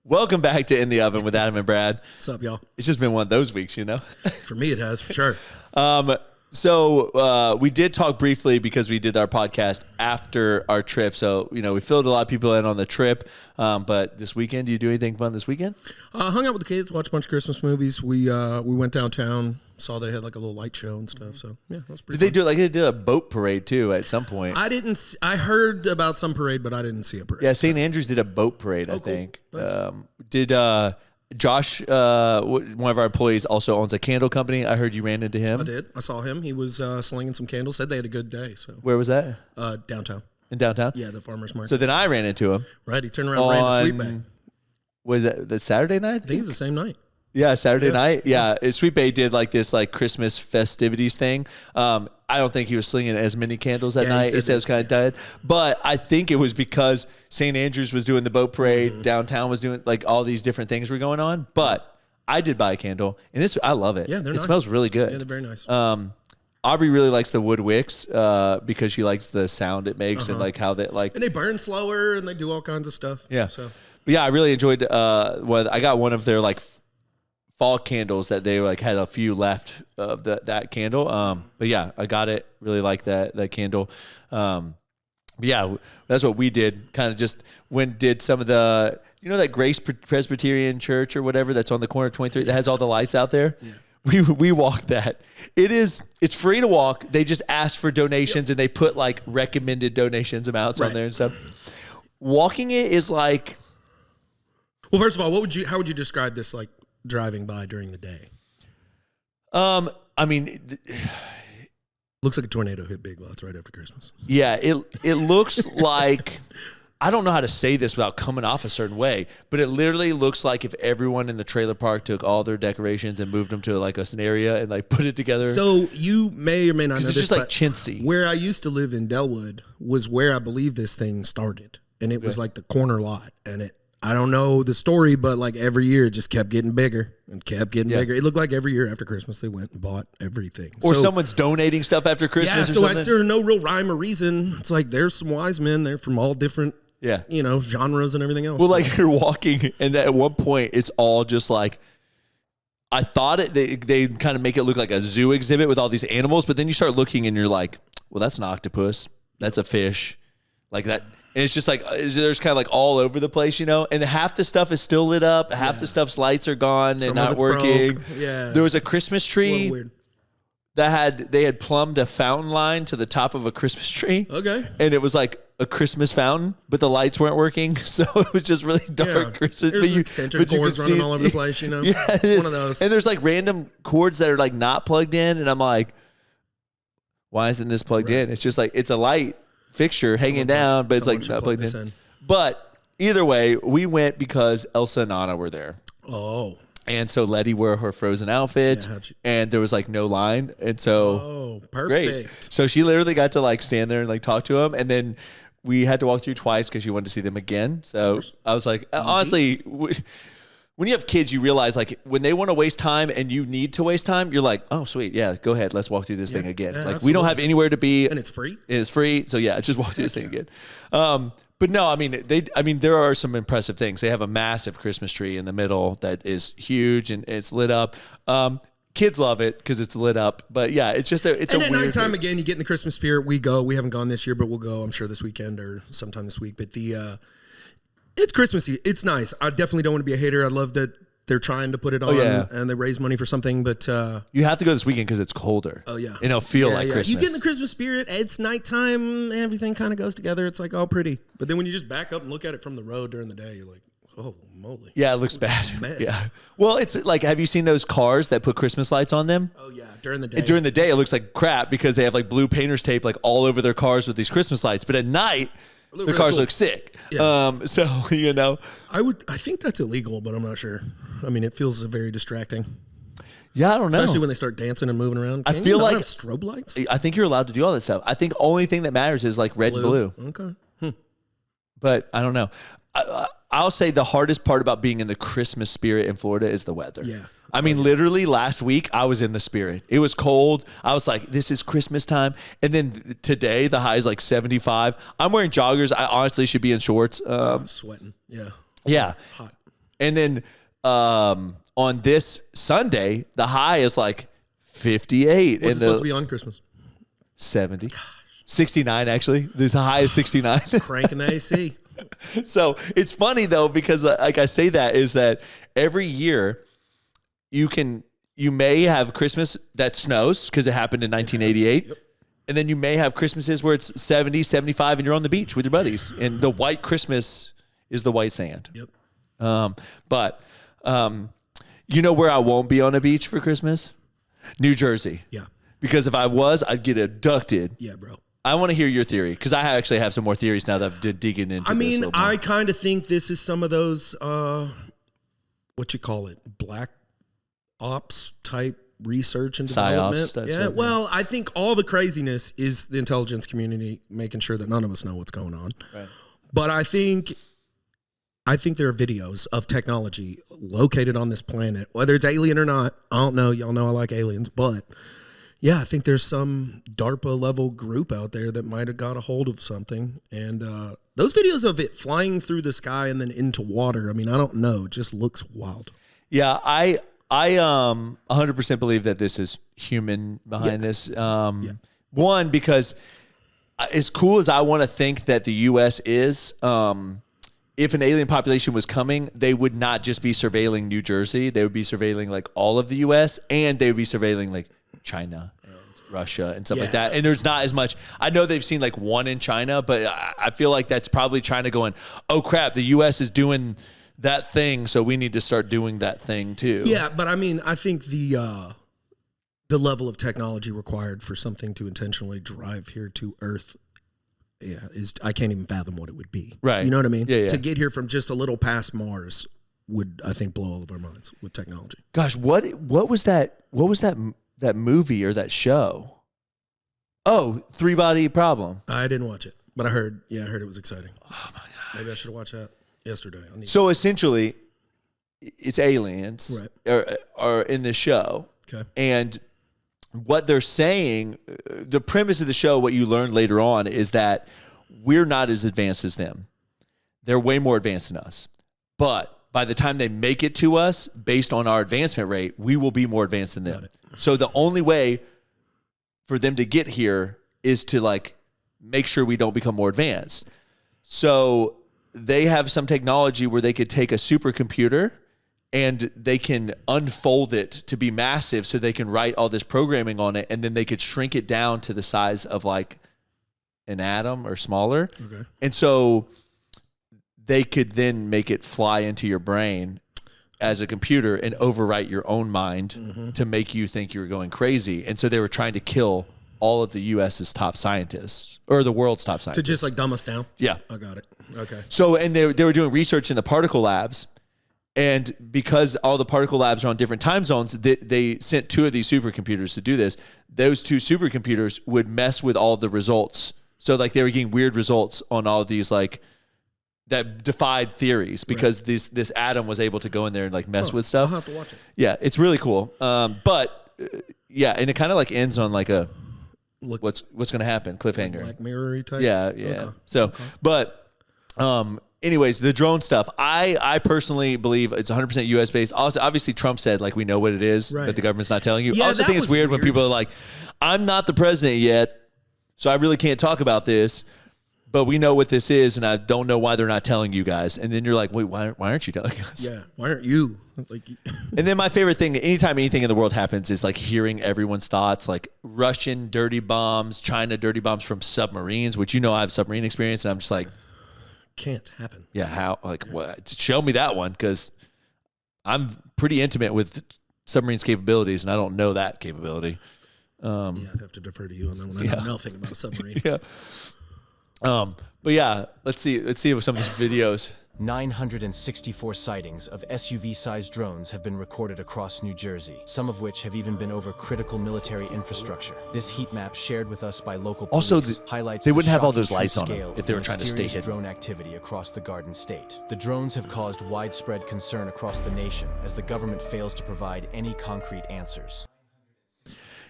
Welcome back to In the Oven with Adam and Brad. What's up, y'all? It's just been one of those weeks, you know? For me, it has, for sure. So we did talk briefly because we did our podcast after our trip. So, you know, we filled a lot of people in on the trip. But this weekend, do you do anything fun this weekend? Hung out with the kids, watched a bunch of Christmas movies. We went downtown, saw they had like a little light show and stuff. So, yeah, that was pretty Did they do like they did a boat parade too at some point? I heard about some parade, but I didn't see a parade. Yeah, St. Andrews did a boat parade, I cool. think. Nice. Did Josh, one of our employees, also owns a candle company. I heard you ran into him. I did. I saw him. He was slinging some candles. Said they had a good day. So Where was that? Downtown. In downtown? Yeah, the farmer's market. So then I ran into him. Right. He turned around and ran to Sweet Bay. Was that Saturday night? I think it's the same night. Yeah, Saturday night. Yeah, Sweet Bay did like this like Christmas festivities thing. I don't think he was slinging as many candles that night. He said it was kind of dead. But I think it was because St. Andrews was doing the boat parade. Downtown was doing like all these different things were going on. But I did buy a candle, and I love it. Yeah, they're nice. It smells really good. Yeah, they're very nice. Aubrey really likes the wood wicks because she likes the sound it makes and like how they like. And they burn slower, and they do all kinds of stuff. Yeah. So. But yeah, I really enjoyed. I got one of their like fall candles that they like had a few left of that candle. But yeah, I got it. Really like that candle. But yeah, that's what we did. Kind of just did some of the, you know, that Grace Presbyterian Church or whatever that's on the corner of 23 that has all the lights out there. Yeah. We walked that. It's free to walk. They just ask for donations and they put like recommended donations amounts on there and stuff. Walking it is like. Well, first of all, how would you describe this like driving by during the day? I mean, looks like a tornado hit Big Lots right after Christmas. Yeah, it looks like, I don't know how to say this without coming off a certain way, but it literally looks like if everyone in the trailer park took all their decorations and moved them to like an area and like put it together. So you may or may not know it's this, just like chintzy. Where I used to live in Delwood was where I believe this thing started, and it was like the corner lot, and I don't know the story, but like every year it just kept getting bigger and kept getting bigger. It looked like every year after Christmas they went and bought everything. Or someone's donating stuff after Christmas or something. There's no real rhyme or reason. It's like there's some wise men there from all different genres and everything else. Well, like you're walking and at one point it's all just like, I thought they kind of make it look like a zoo exhibit with all these animals, but then you start looking and you're like, well, that's an octopus. That's a fish. Like that. And it's just like, there's kind of like all over the place, you know? And half the stuff is still lit up. Half the stuff's lights are gone and not working. Broke. Yeah. There was a Christmas tree they had plumbed a fountain line to the top of a Christmas tree. Okay. And it was like a Christmas fountain, but the lights weren't working. So it was just really dark Christmas. There's extension cords running all over the place, you know? Yeah, it's one of those. And there's like random cords that are like not plugged in. And I'm like, why isn't this plugged in? It's just like, it's a light fixture hanging down, but it's like not plugged in. But either way, we went because Elsa and Anna were there. Oh. And so Letty wore her Frozen outfit, and there was like no line. And so, perfect. Great. So she literally got to like stand there and like talk to them. And then we had to walk through twice because she wanted to see them again. So I was like, honestly, when you have kids, you realize like when they want to waste time and you need to waste time, you're like, oh, sweet. Yeah, go ahead. Let's walk through this thing again. Like absolutely. We don't have anywhere to be. And it's free. It's free. So yeah, just walk through this thing again. But no, I mean, there are some impressive things. They have a massive Christmas tree in the middle that is huge and it's lit up. Kids love it because it's lit up. But yeah, it's just it's and a at weird nighttime thing. again, you get in the Christmas spirit. We go. We haven't gone this year, but we'll go. I'm sure this weekend or sometime this week. But it's Christmassy. It's nice. I definitely don't want to be a hater. I love that they're trying to put it on and they raise money for something. But you have to go this weekend because it's colder. Oh yeah, and it'll feel like Christmas. You get in the Christmas spirit. It's nighttime. Everything kind of goes together. It's like all pretty. But then when you just back up and look at it from the road during the day, you're like, oh moly. Yeah, it looks bad. Yeah. Well, it's like, have you seen those cars that put Christmas lights on them? Oh yeah, during the day. And during the day, it looks like crap because they have like blue painter's tape like all over their cars with these Christmas lights. But at night, the cars look sick. Yeah. So you know, I think that's illegal, but I'm not sure. I mean, it feels very distracting. Yeah, I don't know. Especially when they start dancing and moving around. I feel like strobe lights. I think you're allowed to do all that stuff. I think the only thing that matters is like red and blue. Okay. But I don't know. I'll say the hardest part about being in the Christmas spirit in Florida is the weather. Yeah. I mean, literally last week I was in the spirit. It was cold. I was like, this is Christmas time. And then today the high is like 75. I'm wearing joggers. I honestly should be in shorts. Sweating. Yeah. Yeah. Hot. And then on this Sunday, the high is like 58. What's it supposed to be on Christmas? 70. 69, actually. The high is 69. Cranking the AC. So it's funny, though, because like I say that is that every year you may have Christmas that snows because it happened in 1988. Yep. And then you may have Christmases where it's 70, 75, and you're on the beach with your buddies. And the white Christmas is the white sand. Yep. But you know where I won't be on a beach for Christmas? New Jersey. Yeah. Because if I was, I'd get abducted. Yeah, bro. I want to hear your theory because I actually have some more theories now that I'm digging into. I mean, I kind of think this is some of those, what you call it, black ops type research and development. Yeah, well, I think all the craziness is the intelligence community making sure that none of us know what's going on. Right. But I think there are videos of technology located on this planet, whether it's alien or not. I don't know. Y'all know I like aliens, but yeah, I think there's some DARPA level group out there that might have got a hold of something. And those videos of it flying through the sky and then into water, I mean, I don't know. It just looks wild. Yeah, I 100% believe that this is human behind this. One, because as cool as I want to think that the U.S. is, if an alien population was coming, they would not just be surveilling New Jersey. They would be surveilling like all of the U.S. and they would be surveilling like China and Russia and stuff like that. And there's not as much. I know they've seen like one in China, but I feel like that's probably China going, oh crap, the U.S. is doing that thing, so we need to start doing that thing too. Yeah, but I mean, I think the level of technology required for something to intentionally drive here to Earth, is I can't even fathom what it would be. Right. You know what I mean? Yeah. To get here from just a little past Mars would, I think, blow all of our minds with technology. Gosh, what was that? What was that movie or that show? Oh, Three Body Problem. I didn't watch it, but I heard it was exciting. Oh my god. Maybe I should have watched that yesterday. So essentially, it's aliens are in the show. Okay. And what they're saying, the premise of the show, what you learn later on, is that we're not as advanced as them. They're way more advanced than us. But by the time they make it to us, based on our advancement rate, we will be more advanced than them. So the only way for them to get here is to like make sure we don't become more advanced. So they have some technology where they could take a supercomputer and they can unfold it to be massive so they can write all this programming on it, and then they could shrink it down to the size of like an atom or smaller. Okay. And so they could then make it fly into your brain as a computer and overwrite your own mind to make you think you're going crazy. And so they were trying to kill all of the U.S.'s top scientists, or the world's top scientists. To just like dumb us down? Yeah. I got it. Okay. So, and they were doing research in the particle labs. And because all the particle labs are on different time zones, they sent two of these supercomputers to do this. Those two supercomputers would mess with all the results. So like they were getting weird results on all of these like that defied theories because this atom was able to go in there and like mess with stuff. I'll have to watch it. Yeah, it's really cool. But yeah, and it kind of like ends on like a what's going to happen cliffhanger. Black Mirror-y type? Yeah. Okay. So, but anyways, the drone stuff, I personally believe it's 100% U.S. based. Also, obviously, Trump said like we know what it is, but the government's not telling you. Yeah, I also think it's weird when people are like, I'm not the president yet, so I really can't talk about this. But we know what this is, and I don't know why they're not telling you guys. And then you're like, wait, why aren't you telling us? Yeah, why aren't you? Like, and then my favorite thing, anytime anything in the world happens, is like hearing everyone's thoughts, like Russian dirty bombs, China dirty bombs from submarines, which I have submarine experience, and I'm just like, can't happen. Yeah, how? Like, what? Show me that one, because I'm pretty intimate with submarines' capabilities, and I don't know that capability. I'd have to defer to you on that one. I know nothing about a submarine. Yeah. But yeah, let's see some of these videos. 964 sightings of SUV-sized drones have been recorded across New Jersey, some of which have even been over critical military infrastructure. This heat map shared with us by local police highlights they wouldn't have all shocking those lights on scale them if they were of trying to stay mysterious hidden. drone activity across the Garden State. The drones have caused widespread concern across the nation as the government fails to provide any concrete answers.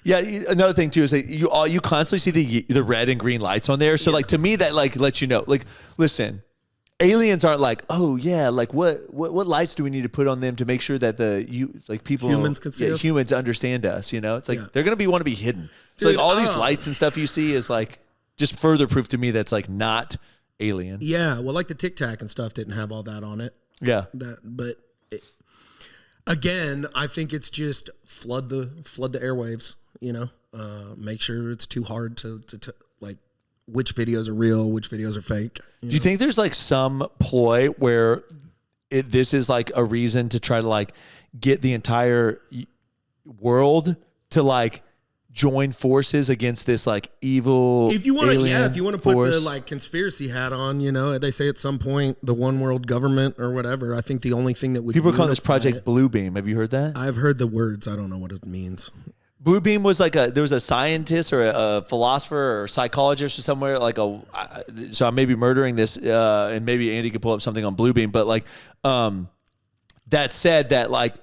Yeah, another thing too is that you constantly see the red and green lights on there. So like to me that like lets you know, like, listen, aliens aren't like, oh yeah, like what lights do we need to put on them to make sure that humans can see us? Humans understand us, you know? It's like they're gonna want to be hidden. So Dude, like all these lights and stuff you see is like just further proof to me that's like not alien. Yeah, well, like the Tic Tac and stuff didn't have all that on it. Yeah. Again, I think it's just flood the airwaves, you know? Make sure it's too hard to like which videos are real, which videos are fake. Do you think there's like some ploy where this is like a reason to try to like get the entire world to like join forces against this like evil if you want to put force? the like conspiracy hat on, you know, they say at some point the one world government or whatever. I think the only thing that would people are calling this Project Bluebeam. Have you heard that? I've heard the words. I don't know what it means. Bluebeam was like there was a scientist or a philosopher or psychologist or somewhere like so I may be murdering this and maybe Andy could pull up something on Bluebeam, but like that said that like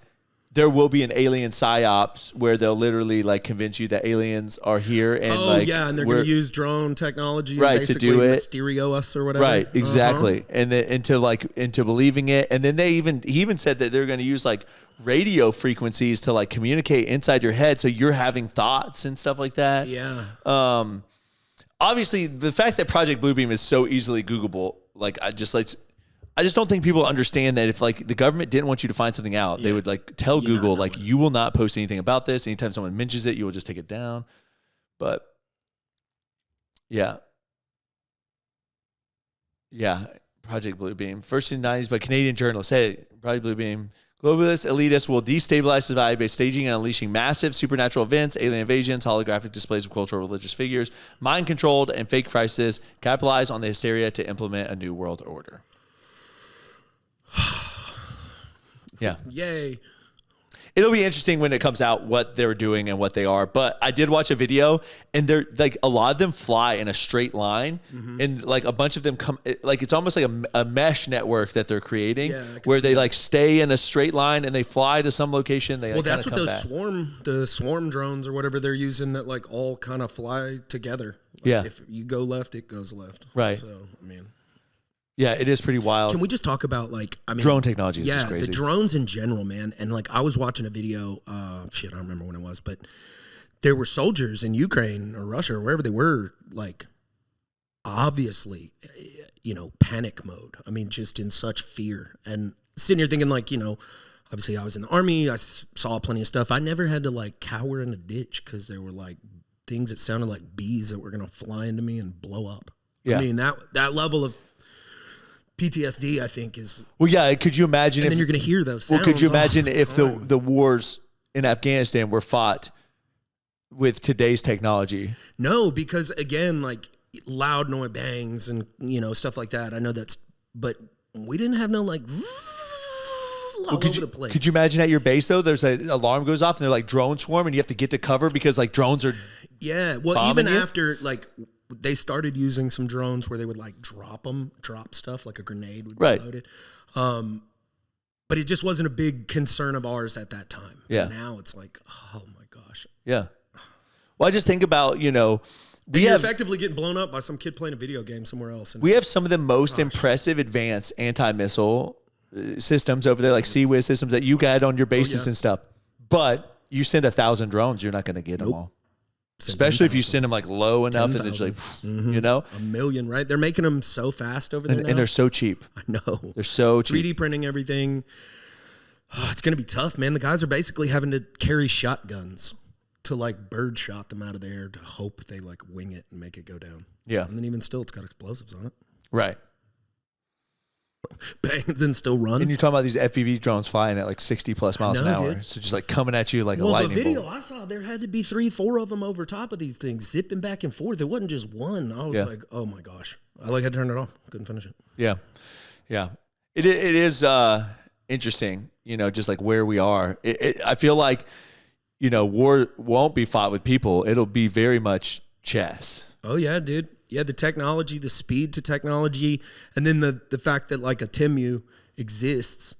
there will be an alien psyops where they'll literally like convince you that aliens are here and and they're going to use drone technology right and to do it, stereo us or whatever. Right, exactly. And then into believing it, and then he even said that they're going to use like radio frequencies to like communicate inside your head, so you're having thoughts and stuff like that. Yeah. Obviously, the fact that Project Bluebeam is so easily Googleable, like I just don't think people understand that if like the government didn't want you to find something out, they would like tell Google like you will not post anything about this. Anytime someone mentions it, you will just take it down. But yeah, Project Bluebeam, first in the 90s by Canadian journalists. Hey, Project Bluebeam. Globalist elitists will destabilize society by staging and unleashing massive supernatural events, alien invasions, holographic displays of cultural religious figures, mind-controlled and fake crisis, capitalize on the hysteria to implement a new world order. Yeah. Yay. It'll be interesting when it comes out what they're doing and what they are. But I did watch a video, and they're like a lot of them fly in a straight line, and like a bunch of them come like it's almost like a mesh network that they're creating, where they like stay in a straight line and they fly to some location. They that's what those swarm drones or whatever they're using that like all kind of fly together. Like if you go left, it goes left. Right. So I mean. Yeah, it is pretty wild. Can we just talk about drone technology is just crazy. The drones in general, man. And like I was watching a video, I don't remember when it was, but there were soldiers in Ukraine or Russia or wherever they were, like obviously, you know, panic mode. I mean, just in such fear. And sitting here thinking like, you know, obviously I was in the army, I saw plenty of stuff. I never had to like cower in a ditch because there were like things that sounded like bees that were going to fly into me and blow up. Yeah. I mean, that level of PTSD, I think, is... Well, yeah, could you imagine and then you're going to hear those sounds. Well, could you imagine if the wars in Afghanistan were fought with today's technology? No, because, again, like, loud noise bangs and, you know, stuff like that. I know that's... But we didn't have no, like... all over the place. Could you imagine at your base, though, there's an alarm goes off and they're like drone swarm and you have to get to cover because, like, drones are... Yeah, well, even after, like... They started using some drones where they would like drop stuff like a grenade would be loaded. But it just wasn't a big concern of ours at that time. Yeah. And now it's like, oh my gosh. Yeah. Well, I just think about, you know, you're effectively getting blown up by some kid playing a video game somewhere else. And we have some of the most impressive advanced anti-missile systems over there, like CWIS systems that you got on your bases and stuff. But you send 1,000 drones, you're not going to get them all. Especially if you send them like low enough 10, and it's like, you know, 1 million, right? They're making them so fast over there now. And they're so cheap. I know. They're so cheap. 3D printing everything. Oh, it's going to be tough, man. The guys are basically having to carry shotguns to like bird shot them out of the air to hope they like wing it and make it go down. Yeah. And then even still, it's got explosives on it. Right. Bang, then still run. And you're talking about these FPV drones flying at like 60 plus miles an hour. Dude. So just like coming at you like a lightning bolt. Well, the video I saw, there had to be 3-4 of them over top of these things, zipping back and forth. It wasn't just one. I was like, oh my gosh. I like had to turn it off. Couldn't finish it. Yeah. Yeah. It is interesting, you know, just like where we are. I feel like, you know, war won't be fought with people. It'll be very much chess. Oh, yeah, dude. Yeah, the technology, the speed to technology, and then the fact that like a TIMU exists,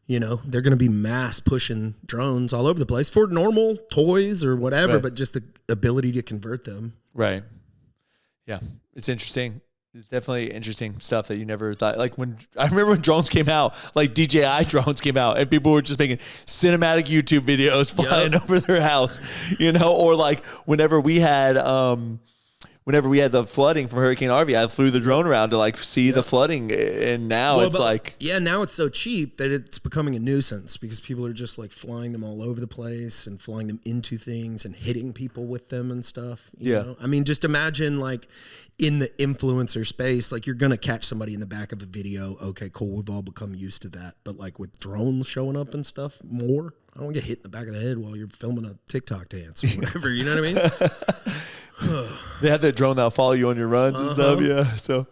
you know, they're going to be mass pushing drones all over the place for normal toys or whatever, but just the ability to convert them. Right. Yeah, it's interesting. It's definitely interesting stuff that you never thought. Like I remember when drones came out, like DJI drones came out, and people were just making cinematic YouTube videos flying over their house, or like whenever we had the flooding from Hurricane Harvey, I flew the drone around to like see the flooding, and now now it's so cheap that it's becoming a nuisance because people are just like flying them all over the place and flying them into things and hitting people with them and stuff. You know? I mean, just imagine like in the influencer space, like you're gonna catch somebody in the back of a video. Okay, cool, we've all become used to that. But like with drones showing up and stuff, more. I don't get hit in the back of the head while you're filming a TikTok dance or whatever. You know what I mean? They have that drone that'll follow you on your runs and stuff. Yeah. So,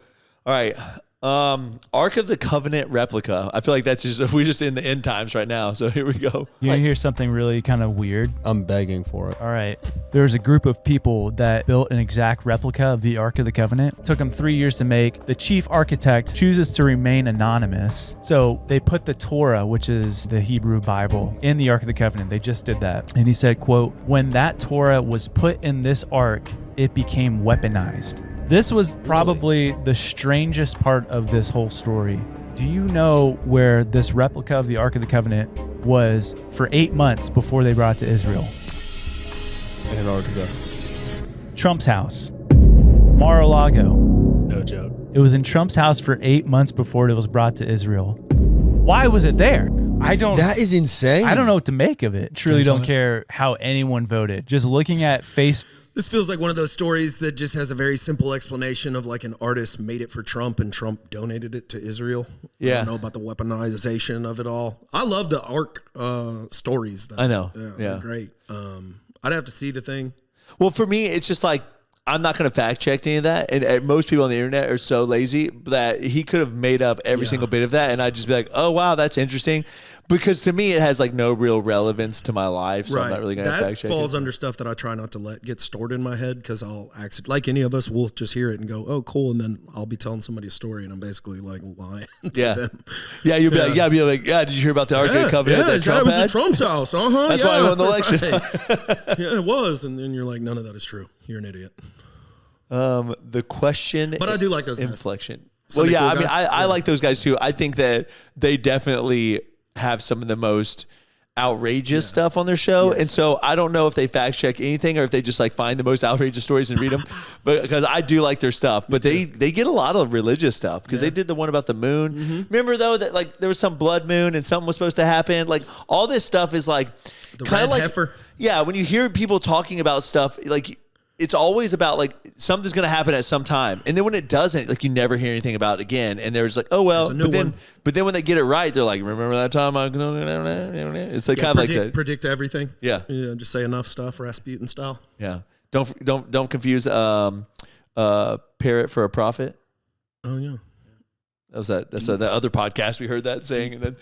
all right. Ark of the Covenant replica. I feel like we're just in the end times right now. So here we go. You hear something really kind of weird? I'm begging for it. All right. There's a group of people that built an exact replica of the Ark of the Covenant. It took them 3 years to make. The chief architect chooses to remain anonymous. So they put the Torah, which is the Hebrew Bible, in the Ark of the Covenant. They just did that. And he said, quote, "When that Torah was put in this Ark, it became weaponized." This was probably the strangest part of this whole story. Do you know where this replica of the Ark of the Covenant was for 8 months before they brought it to Israel? Antarctica. Trump's house. Mar-a-Lago. No joke. It was in Trump's house for 8 months before it was brought to Israel. Why was it there? That is insane. I don't know what to make of it. Truly don't care how anyone voted. Just looking at This feels like one of those stories that just has a very simple explanation of like an artist made it for Trump and Trump donated it to Israel. Yeah. I don't know about the weaponization of it all. I love the Ark stories, though. I know. Yeah. They're great. I'd have to see the thing. Well, for me, it's just like, I'm not going to fact check any of that. And most people on the internet are so lazy that he could have made up every single bit of that. And I'd just be like, oh, wow, that's interesting. Because to me, it has like no real relevance to my life. So I'm not really going to fact check it. That falls under stuff that I try not to let get stored in my head because I'll like any of us, we'll just hear it and go, oh, cool. And then I'll be telling somebody a story and I'm basically like lying to them. Yeah, you'll be like, did you hear about the Ark of the Covenant that Trump was had? in Trump's house. That's why he won the election. Right. Yeah, it was. And then you're like, none of that is true. You're an idiot. The question, but I do like those guys. Inflection. Sunday well, yeah, cool I mean, I like those guys too. I think that they definitely have some of the most outrageous stuff on their show, and so I don't know if they fact check anything or if they just like find the most outrageous stories and read them. But because I do like their stuff, but they get a lot of religious stuff because they did the one about the moon. Mm-hmm. Remember though that like there was some blood moon and something was supposed to happen. Like all this stuff is like kind of like heifer. Yeah, when you hear people talking about stuff like. It's always about like something's going to happen at some time. And then when it doesn't, like you never hear anything about it again. And there's like, oh, well, but then when they get it right, they're like, remember that time? It's like kind of like that. Predict everything. Yeah. Yeah. Just say enough stuff, Rasputin style. Yeah. Don't confuse parrot for a prophet. Oh yeah. That's the other podcast we heard that saying. And then,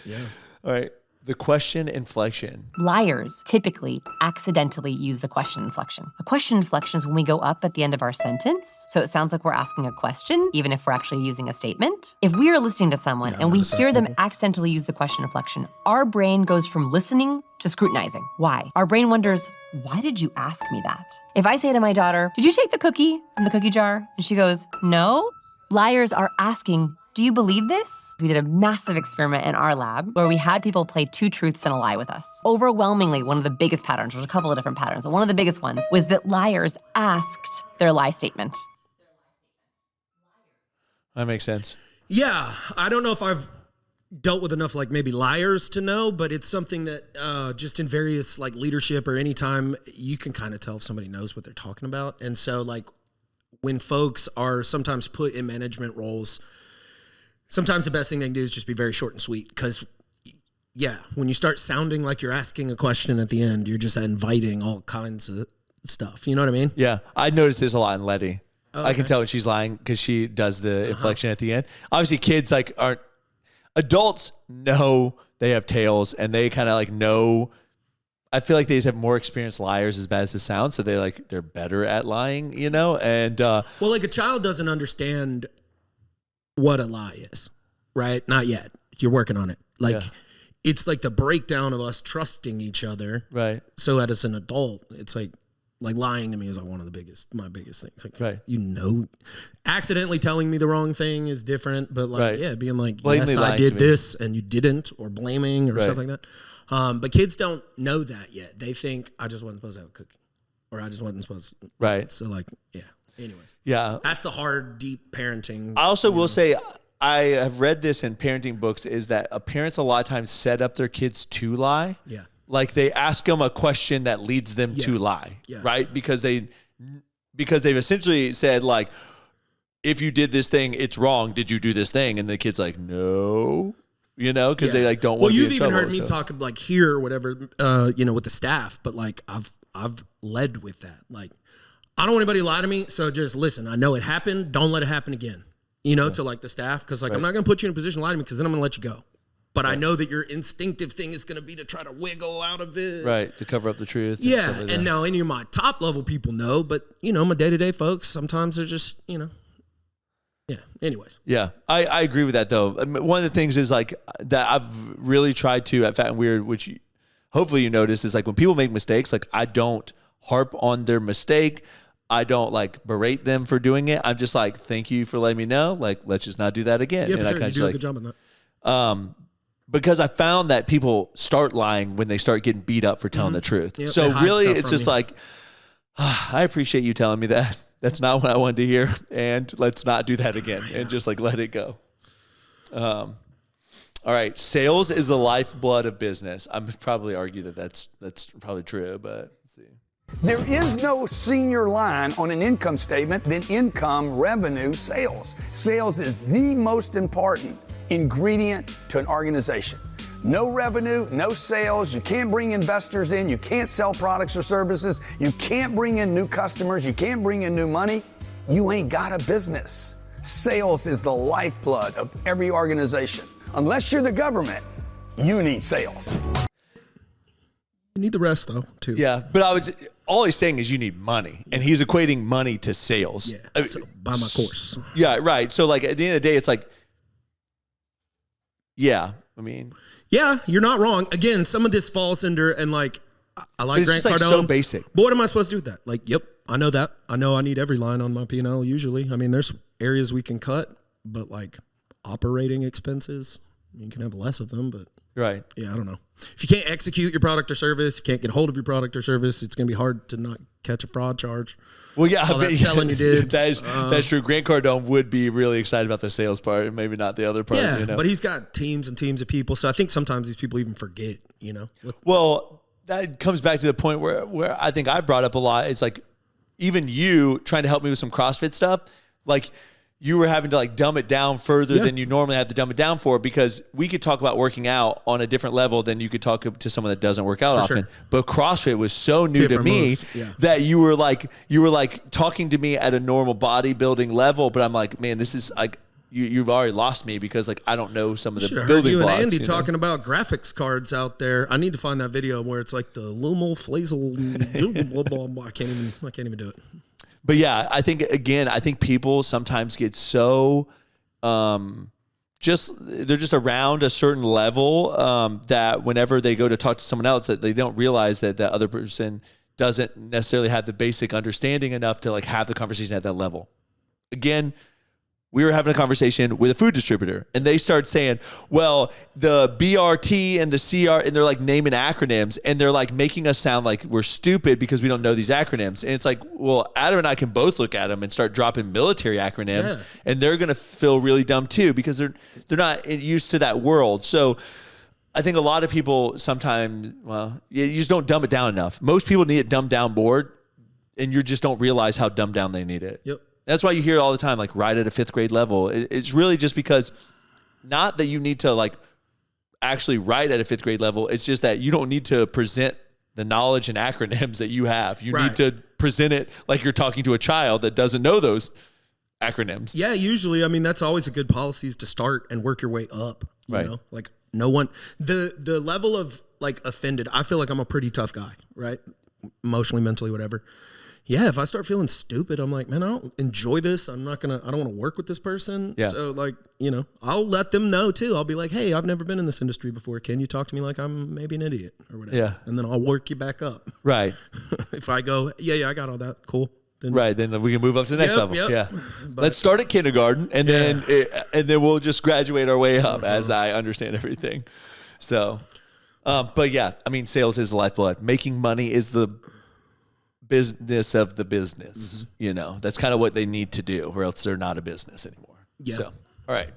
all right. The question inflection. Liars typically accidentally use the question inflection. A question inflection is when we go up at the end of our sentence, so it sounds like we're asking a question, even if we're actually using a statement. If we are listening to someone and we hear them accidentally use the question inflection, our brain goes from listening to scrutinizing. Why? Our brain wonders, why did you ask me that? If I say to my daughter, did you take the cookie from the cookie jar? And she goes, no. Liars are asking, do you believe this? We did a massive experiment in our lab where we had people play 2 truths and a lie with us. Overwhelmingly, one of the biggest patterns, there's a couple of different patterns, but one of the biggest ones was that liars asked their lie statement. That makes sense. Yeah, I don't know if I've dealt with enough like maybe liars to know, but it's something that just in various like leadership or any time you can kind of tell if somebody knows what they're talking about. And so like when folks are sometimes put in management roles, sometimes the best thing they can do is just be very short and sweet because, when you start sounding like you're asking a question at the end, you're just inviting all kinds of stuff. You know what I mean? Yeah. I noticed this a lot in Letty. Oh, I can tell when she's lying because she does the inflection at the end. Obviously, kids like aren't – adults know they have tails and they kind of like know – I feel like they just have more experienced liars, as bad as it sounds, so they're better at lying, you know? And well, like a child doesn't understand – what a lie is, right? Not yet. You're working on it. Like, it's like the breakdown of us trusting each other. Right. So as an adult, it's like, Like lying to me is like one of my biggest things. Like, right. Accidentally telling me the wrong thing is different, but like, being like, blatantly yes, I did this and you didn't, or blaming or stuff like that. But kids don't know that yet. They think I just wasn't supposed to have a cookie, or I just wasn't supposed to. Right. So like, yeah. Anyways. Yeah. That's the hard, deep parenting. I also will say, I have read this in parenting books, is that parents a lot of times set up their kids to lie. Yeah. Like they ask them a question that leads them to lie, right? Because they've essentially said like, if you did this thing, it's wrong. Did you do this thing? And the kid's like, no, because they like don't want to be in trouble. Well, you've even heard me talk like here or whatever, with the staff, but like I've led with that. Like, I don't want anybody to lie to me. So just listen, I know it happened. Don't let it happen again, to like the staff. Cause like, I'm not going to put you in a position to lie to me, cause then I'm going to let you go. But I know that your instinctive thing is going to be to try to wiggle out of it. Right, to cover up the truth. Yeah, and now any of my top level people know, but, my day-to-day folks, sometimes they're just, yeah, anyways. Yeah, I agree with that, though. One of the things is, like, that I've really tried to, at Fat and Weird, which hopefully you notice, is, like, when people make mistakes, like, I don't harp on their mistake. I don't, like, berate them for doing it. I'm just like, thank you for letting me know. Like, let's just not do that again. Yeah, and for I sure. You do a good job on that. Because I found that people start lying when they start getting beat up for telling the truth. Yep, so really, it's just like, I appreciate you telling me that. That's not what I wanted to hear, and let's not do that again, and just like let it go. All right, sales is the lifeblood of business. I'm probably argue that that's probably true, but let's see. There is no senior line on an income statement than income, revenue, sales. Sales is the most important ingredient to an organization. No revenue, no sales, you can't bring investors in, you can't sell products or services, you can't bring in new customers, you can't bring in new money, you ain't got a business. Sales is the lifeblood of every organization. Unless you're the government, you need sales. You need the rest though, too. Yeah, but all he's saying is you need money, and he's equating money to sales. Yeah, so buy my course. Yeah, right. So like at the end of the day, it's like, yeah, I mean, yeah, you're not wrong. Again, some of this falls under, and like, I like Grant Cardone. So basic. But what am I supposed to do with that? Like, yep, I know that. I know I need every line on my P&L usually. I mean, there's areas we can cut, but like operating expenses, you can have less of them, but right. Yeah, I don't know. If you can't execute your product or service, if you can't get hold of your product or service, it's going to be hard to not catch a fraud charge. Well, yeah, all that selling you did. That's true. Grant Cardone would be really excited about the sales part, and maybe not the other part. Yeah, but he's got teams and teams of people, so I think sometimes these people even forget. Well, that comes back to the point where I think I brought up a lot. It's like even you trying to help me with some CrossFit stuff, like. You were having to like dumb it down further than you normally have to dumb it down for, because we could talk about working out on a different level than you could talk to someone that doesn't work out often. Sure. But CrossFit was so new to me that you were like talking to me at a normal bodybuilding level. But I'm like, man, this is like, you've already lost me because like I don't know some of the building blocks. You and Andy talking about graphics cards out there. I need to find that video where it's like the Lumo Flazel. I can't even do it. But yeah, I think people sometimes get so they're just around a certain level that whenever they go to talk to someone else, that they don't realize that that other person doesn't necessarily have the basic understanding enough to like have the conversation at that level. Again, we were having a conversation with a food distributor, and they start saying, well, the BRT and the CR, and they're like naming acronyms, and they're like making us sound like we're stupid because we don't know these acronyms. And it's like, well, Adam and I can both look at them and start dropping military acronyms, and they're going to feel really dumb too because they're not used to that world. So I think a lot of people sometimes, you just don't dumb it down enough. Most people need it dumbed down more, and you just don't realize how dumbed down they need it. Yep. That's why you hear all the time, like, write at a 5th grade level. It's really just because, not that you need to, like, actually write at a 5th grade level. It's just that you don't need to present the knowledge and acronyms that you have. You need to present it like you're talking to a child that doesn't know those acronyms. Yeah, usually, I mean, that's always a good policy is to start and work your way up. You know? Like, no one, the level of, like, offended, I feel like I'm a pretty tough guy, right? Emotionally, mentally, whatever. yeah, if I start feeling stupid, I'm like, man, I don't enjoy this. I don't want to work with this person. Yeah. So like, I'll let them know too. I'll be like, hey, I've never been in this industry before. Can you talk to me like I'm maybe an idiot or whatever? Yeah. And then I'll work you back up. Right. If I go, yeah, I got all that. Cool. Then, Right. Then we can move up to the next level. Yep. Yeah. But- Let's start at kindergarten and then we'll just graduate our way up as I understand everything. So, but yeah, I mean, sales is the lifeblood. Making money is the business of the business. That's kind of what they need to do, or else they're not a business anymore. Yeah. So, all right.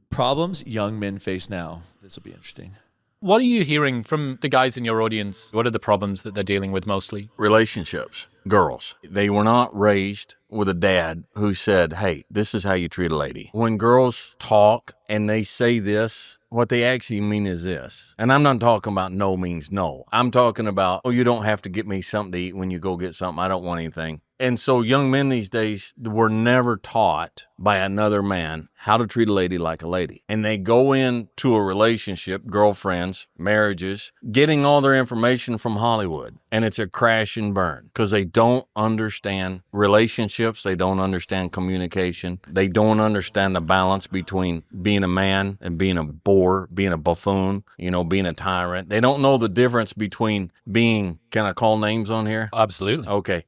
Problems young men face now. This will be interesting. What are you hearing from the guys in your audience? What are the problems that they're dealing with mostly? Relationships. Girls. They were not raised with a dad who said, hey, this is how you treat a lady. When girls talk and they say this, what they actually mean is this. And I'm not talking about no means no. I'm talking about, oh, you don't have to get me something to eat when you go get something. I don't want anything. And so young men these days were never taught by another man how to treat a lady like a lady. And they go into a relationship, girlfriends, marriages, getting all their information from Hollywood. And it's a crash and burn because they don't understand relationships. They don't understand communication. They don't understand the balance between being a man and being a bore, being a buffoon, being a tyrant. They don't know the difference between being, can I call names on here? Absolutely. Okay.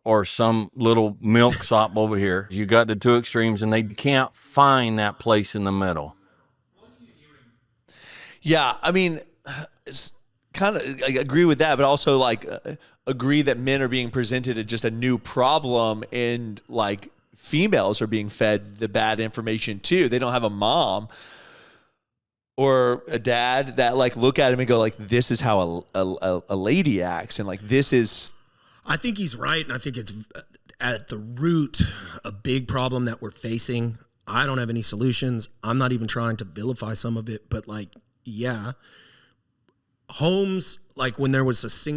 Or some little milksop over here. You got the two extremes, and they can't find that place in the middle. Yeah, I mean, it's kind of I agree with that, but also agree that men are being presented as just a new problem, and females are being fed the bad information too. They don't have a mom or a dad that look at him and go this is how a lady acts, and this is. I think he's right, and I think it's at the root a big problem that we're facing. I don't have any solutions. I'm not even trying to vilify some of it, but homes, when there was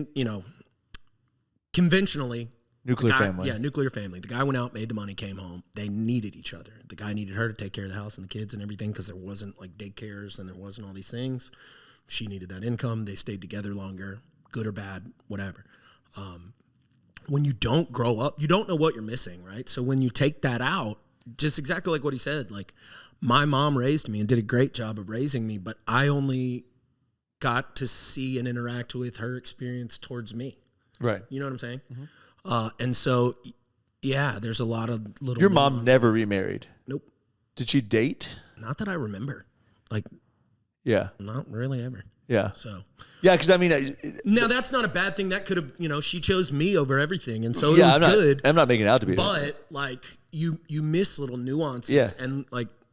conventionally nuclear family. Yeah, nuclear family. The guy went out, made the money, came home. They needed each other. The guy needed her to take care of the house and the kids and everything because there wasn't daycares and there wasn't all these things. She needed that income. They stayed together longer, good or bad, whatever. When you don't grow up, you don't know what you're missing, right? So when you take that out, just exactly like what he said, my mom raised me and did a great job of raising me, but I only got to see and interact with her experience towards me. Right. You know what I'm saying? Mm-hmm. And so, yeah, there's a lot of little. Your mom never remarried? Nope. Did she date? Not that I remember. Yeah. Not really ever. Yeah. So. Yeah, because I mean. Now, that's not a bad thing. That could have, she chose me over everything. And so it was good. I'm not making it out to be. But, you miss little nuances. Yeah. And,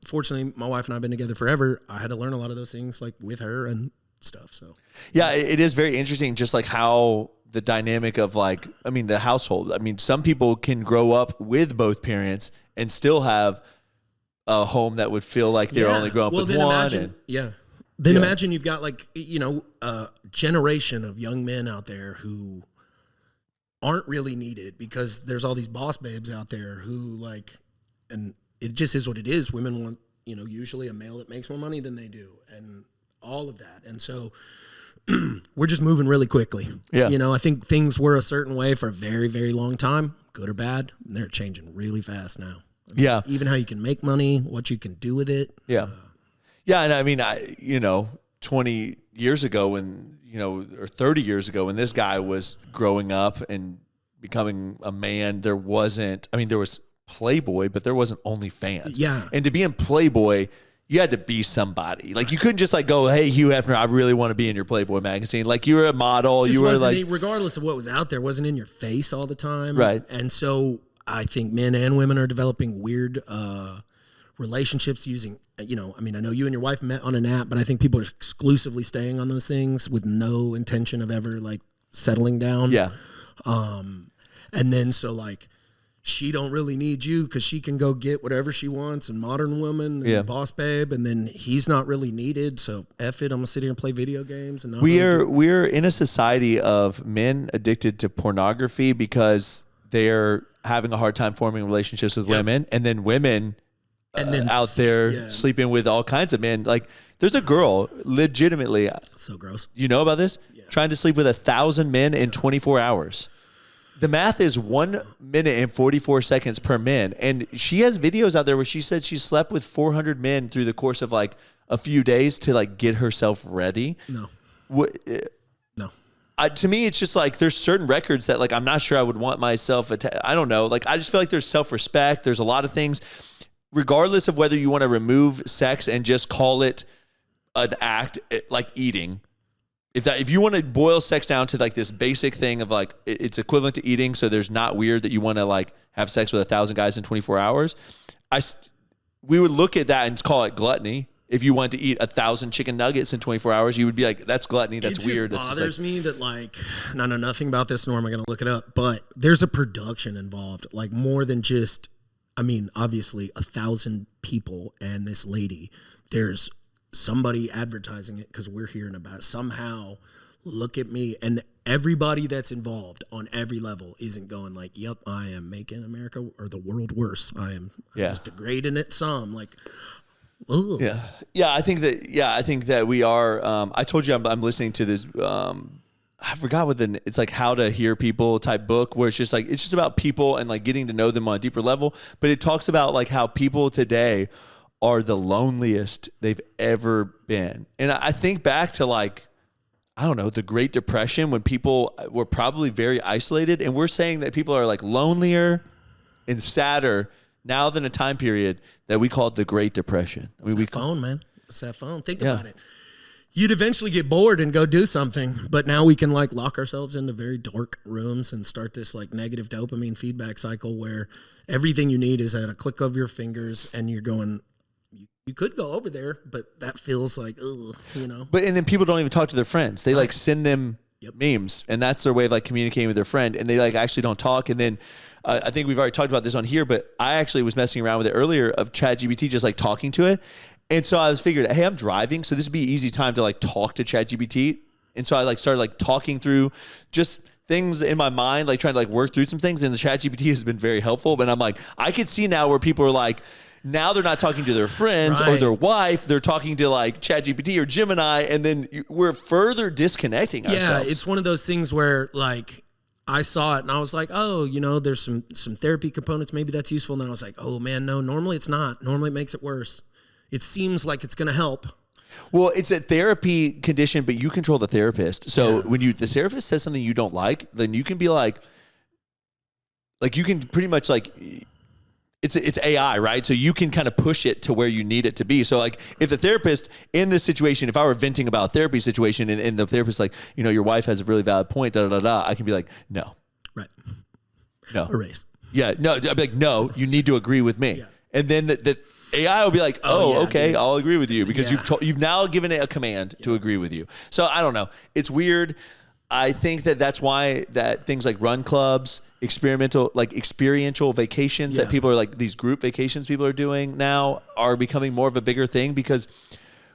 fortunately, my wife and I have been together forever. I had to learn a lot of those things, with her and stuff. So. Yeah, it is very interesting, just how the dynamic of the household. I mean, some people can grow up with both parents and still have a home that would feel like they're only growing up with one. Imagine, Then imagine you've got a generation of young men out there who aren't really needed because there's all these boss babes out there who and it just is what it is. Women want, usually a male that makes more money than they do and all of that. And so we're just moving really quickly. Yeah. I think things were a certain way for a very, very long time, good or bad. And they're changing really fast now. Even how you can make money, what you can do with it. Yeah. Yeah, and I mean, 20 years ago when, or 30 years ago when this guy was growing up and becoming a man, there was Playboy, but there wasn't OnlyFans. Yeah. And to be in Playboy, you had to be somebody. You couldn't just go, hey, Hugh Hefner, I really want to be in your Playboy magazine. You were a model. You were regardless of what was out there, wasn't in your face all the time. Right. And so I think men and women are developing weird relationships using, I know you and your wife met on an app, but I think people are exclusively staying on those things with no intention of ever settling down. Yeah. And then she don't really need you because she can go get whatever she wants and modern woman and boss babe, and then he's not really needed. So F it, I'm gonna sit here and play video games. And we're in a society of men addicted to pornography because they're having a hard time forming relationships with women, and then women out there sleeping with all kinds of men. There's a girl legitimately. So gross. You know about this? Yeah. Trying to sleep with 1,000 men in 24 hours. The math is 1 minute and 44 seconds per man. And she has videos out there where she said she slept with 400 men through the course of like a few days to like get herself ready. No. No. To me, it's just like there's certain records that like I'm not sure I would want myself. I don't know. Like I just feel like there's self-respect. There's a lot of things, regardless of whether you want to remove sex and just call it an act like eating. If you want to boil sex down to like this basic thing of like it's equivalent to eating, so there's not weird that you want to like have sex with 1,000 guys in 24 hours. We would look at that and call it gluttony. If you wanted to eat 1,000 chicken nuggets in 24 hours, you would be like, that's gluttony. That's weird. It just bothers me that like, I know nothing about this, nor am I going to look it up, but there's a production involved, like more than just, I mean, obviously 1,000 people and this lady, there's somebody advertising it because we're hearing about it. Somehow, look at me. And everybody that's involved on every level isn't going like, yep, I am making America or the world worse. I'm just degrading it some. Like, ugh. Yeah. I think that we are. I told you I'm listening to this. I forgot what it's like, How to Hear People type book, where it's just about people and like getting to know them on a deeper level. But it talks about like how people today are the loneliest they've ever been. And I think back to like, I don't know, the Great Depression, when people were probably very isolated, and we're saying that people are like lonelier and sadder now than a time period that we called the Great Depression. I mean, phone, man. It's that phone. Think about it. You'd eventually get bored and go do something, but now we can like lock ourselves into very dark rooms and start this like negative dopamine feedback cycle where everything you need is at a click of your fingers, and you're going, you could go over there, but that feels like, ugh, you know. And then people don't even talk to their friends. They like send them memes, and that's their way of like communicating with their friend, and they like actually don't talk. And then I think we've already talked about this on here, but I actually was messing around with it earlier of ChatGPT, just like talking to it. And so I was figured, hey, I'm driving, so this would be an easy time to like talk to ChatGPT. And so I like started like talking through just things in my mind, like trying to like work through some things. And the ChatGPT has been very helpful. But I'm like, I could see now where people are like, now they're not talking to their friends or their wife. They're talking to like ChatGPT or Gemini, and then we're further disconnecting ourselves. Yeah, it's one of those things where like I saw it and I was like, oh, you know, there's some therapy components. Maybe that's useful. And then I was like, oh man, no, normally it's not. Normally it makes it worse. It seems like it's going to help. Well, it's a therapy condition, but you control the therapist. So when the therapist says something you don't like, then you can be like you can pretty much like, it's AI, right? So you can kind of push it to where you need it to be. So like if the therapist in this situation, if I were venting about a therapy situation and the therapist like, you know, your wife has a really valid point, I can be like, no. Right. No. Erase. Yeah. No, I'd be like, no, you need to agree with me. Yeah. And then the AI will be like, okay, dude, I'll agree with you because you've now given it a command to agree with you. So I don't know. It's weird. I think that's why that things like run clubs, experiential vacations that people are like, these group vacations people are doing now are becoming more of a bigger thing because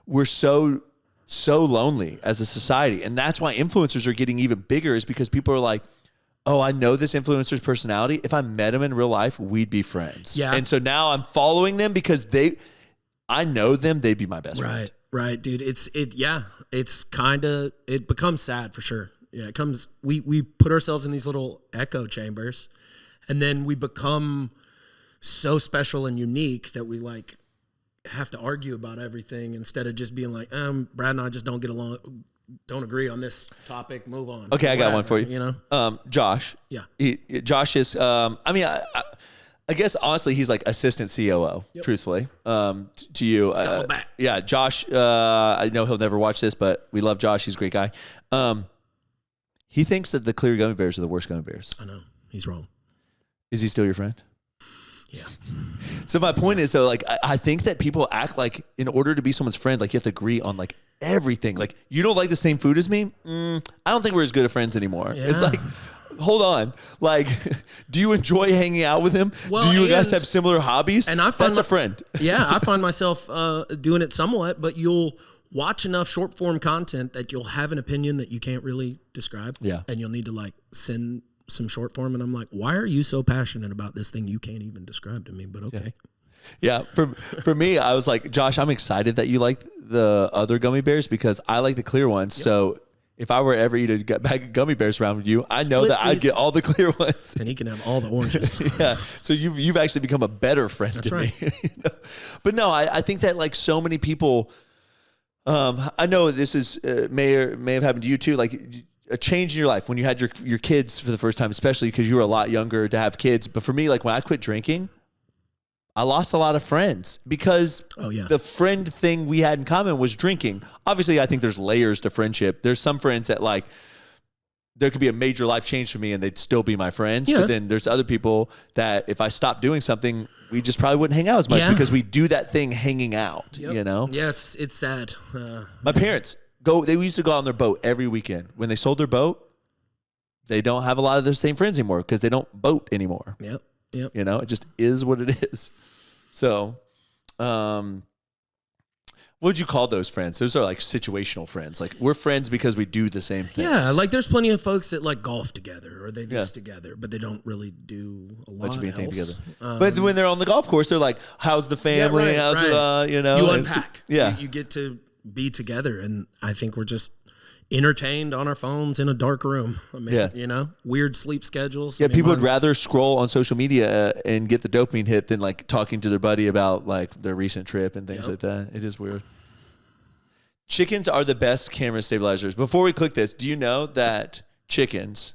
we're so lonely as a society. And that's why influencers are getting even bigger, is because people are like, oh, I know this influencer's personality. If I met him in real life, we'd be friends. Yeah. And so now I'm following them because I know them. They'd be my best friend. Right, dude. It becomes sad for sure. Yeah, it comes. We put ourselves in these little echo chambers, and then we become so special and unique that we like have to argue about everything instead of just being like, Brad and I just don't get along, don't agree on this topic. Move on. Okay, I got one for you. You know, Josh. Yeah, Josh is. I guess honestly, he's like assistant COO. Yep. Truthfully, to you. Yeah, Josh. I know he'll never watch this, but we love Josh. He's a great guy. He thinks that the clear gummy bears are the worst gummy bears. I know. He's wrong. Is he still your friend? Yeah. So my point is though, like, I think that people act like in order to be someone's friend, like you have to agree on like everything. Like you don't like the same food as me. I don't think we're as good of friends anymore. Yeah. It's like, hold on. Like, do you enjoy hanging out with him? Well, do you guys have similar hobbies? And that's a friend. Yeah. I find myself doing it somewhat, but you'll watch enough short form content that you'll have an opinion that you can't really describe. Yeah. And you'll need to like send some short form. And I'm like, why are you so passionate about this thing you can't even describe to me? But okay. Yeah. For me, I was like, Josh, I'm excited that you like the other gummy bears because I like the clear ones. Yep. So if I were ever eat a bag of gummy bears around you, I know that I'd get all the clear ones. And he can have all the oranges. Yeah. So you've actually become a better friend to me. But no, I think that like so many people, I know this is may have happened to you too. Like a change in your life when you had your kids for the first time, especially because you were a lot younger to have kids. But for me, like when I quit drinking, I lost a lot of friends because the friend thing we had in common was drinking. Obviously, I think there's layers to friendship. There's some friends that like, there could be a major life change for me and they'd still be my friends. Yeah. But then there's other people that if I stopped doing something, we just probably wouldn't hang out as much because we do that thing hanging out, you know? Yeah, it's sad. My parents, they used to go out on their boat every weekend. When they sold their boat, they don't have a lot of those same friends anymore because they don't boat anymore. Yep. You know, it just is what it is. So, what would you call those friends? Those are like situational friends. Like we're friends because we do the same thing. Yeah, like there's plenty of folks that like golf together or they do this together, but they don't really do a lot else. Together. But when they're on the golf course, they're like, "How's the family? How's it?" You know, you unpack. You get to be together, and I think we're just entertained on our phones in a dark room. I mean, you know, weird sleep schedules. Yeah, people would rather scroll on social media and get the dopamine hit than like talking to their buddy about like their recent trip and things like that. It is weird. Chickens are the best camera stabilizers. Before we click this, do you know that chickens,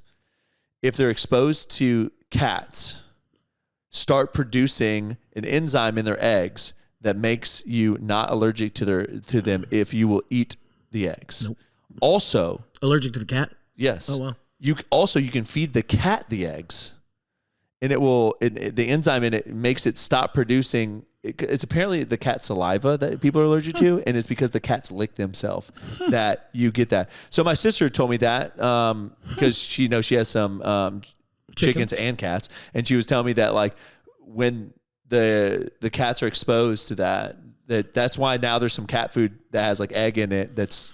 if they're exposed to cats, start producing an enzyme in their eggs that makes you not allergic to them if you will eat the eggs? Nope. Also, allergic to the cat? Yes. Oh wow. You can feed the cat the eggs, and the enzyme in it makes it stop producing. It's apparently the cat saliva that people are allergic to, and it's because the cats lick themselves that you get that. So my sister told me that because she has some chickens and cats, and she was telling me that like when the cats are exposed to that's why now there's some cat food that has like egg in it. That's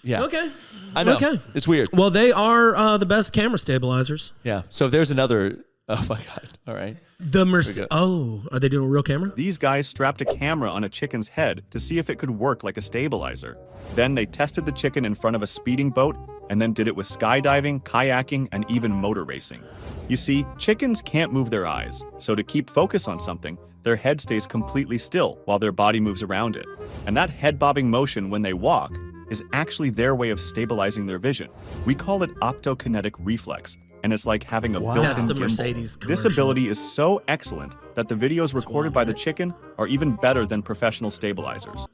okay. I know. Okay. It's weird. Well, they are the best camera stabilizers. Yeah. So if there's another. Oh my God. All right. Are they doing a real camera? These guys strapped a camera on a chicken's head to see if it could work like a stabilizer. Then they tested the chicken in front of a speeding boat and then did it with skydiving, kayaking, and even motor racing. You see, chickens can't move their eyes, so to keep focus on something, their head stays completely still while their body moves around it. And that head-bobbing motion when they walk is actually their way of stabilizing their vision. We call it optokinetic reflex, and it's like having a built-in That's the gimbal. Mercedes commercial. This ability is so excellent that the videos recorded by the chicken are even better than professional stabilizers.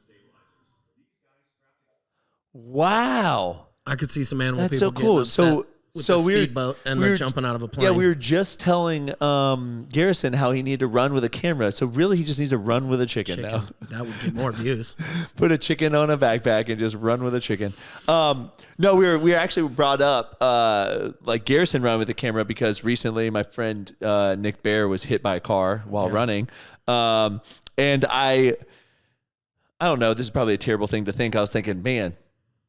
Wow. I could see some animal That's people so cool. getting upset with the speedboat and they're jumping out of a plane. Yeah, we were just telling Garrison how he needed to run with a camera. So really, he just needs to run with a chicken now. That would get more views. Put a chicken on a backpack and just run with a chicken. No, we actually brought up like Garrison run with the camera because recently my friend Nick Bear was hit by a car while running, and I don't know. This is probably a terrible thing to think. I was thinking, man,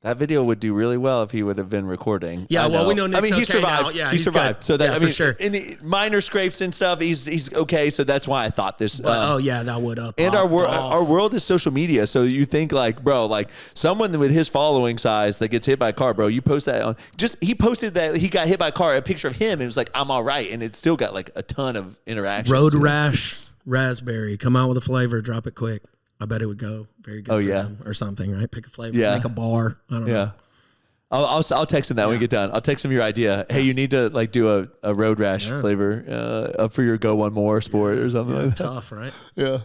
that video would do really well if he would have been recording. Yeah, well, we know Nick's he okay survived. now. Yeah, he survived. good. So that for sure. In the minor scrapes and stuff, he's okay. So that's why I thought this. That would up. And our world is social media. So you think like, bro, like someone with his following size that gets hit by a car, bro. You post that on. He posted that he got hit by a car. A picture of him, and it was like, I'm all right, and it still got like a ton of interaction. Road rash raspberry. Come out with a flavor. Drop it quick. I bet it would go very good. For them or something, right? Pick a flavor. Yeah. Make a bar. I don't know. I'll text him that when we get done. I'll text him your idea. Hey, you need to like do a road rash flavor for your Go One More sport or something like that. Tough, right? Yeah.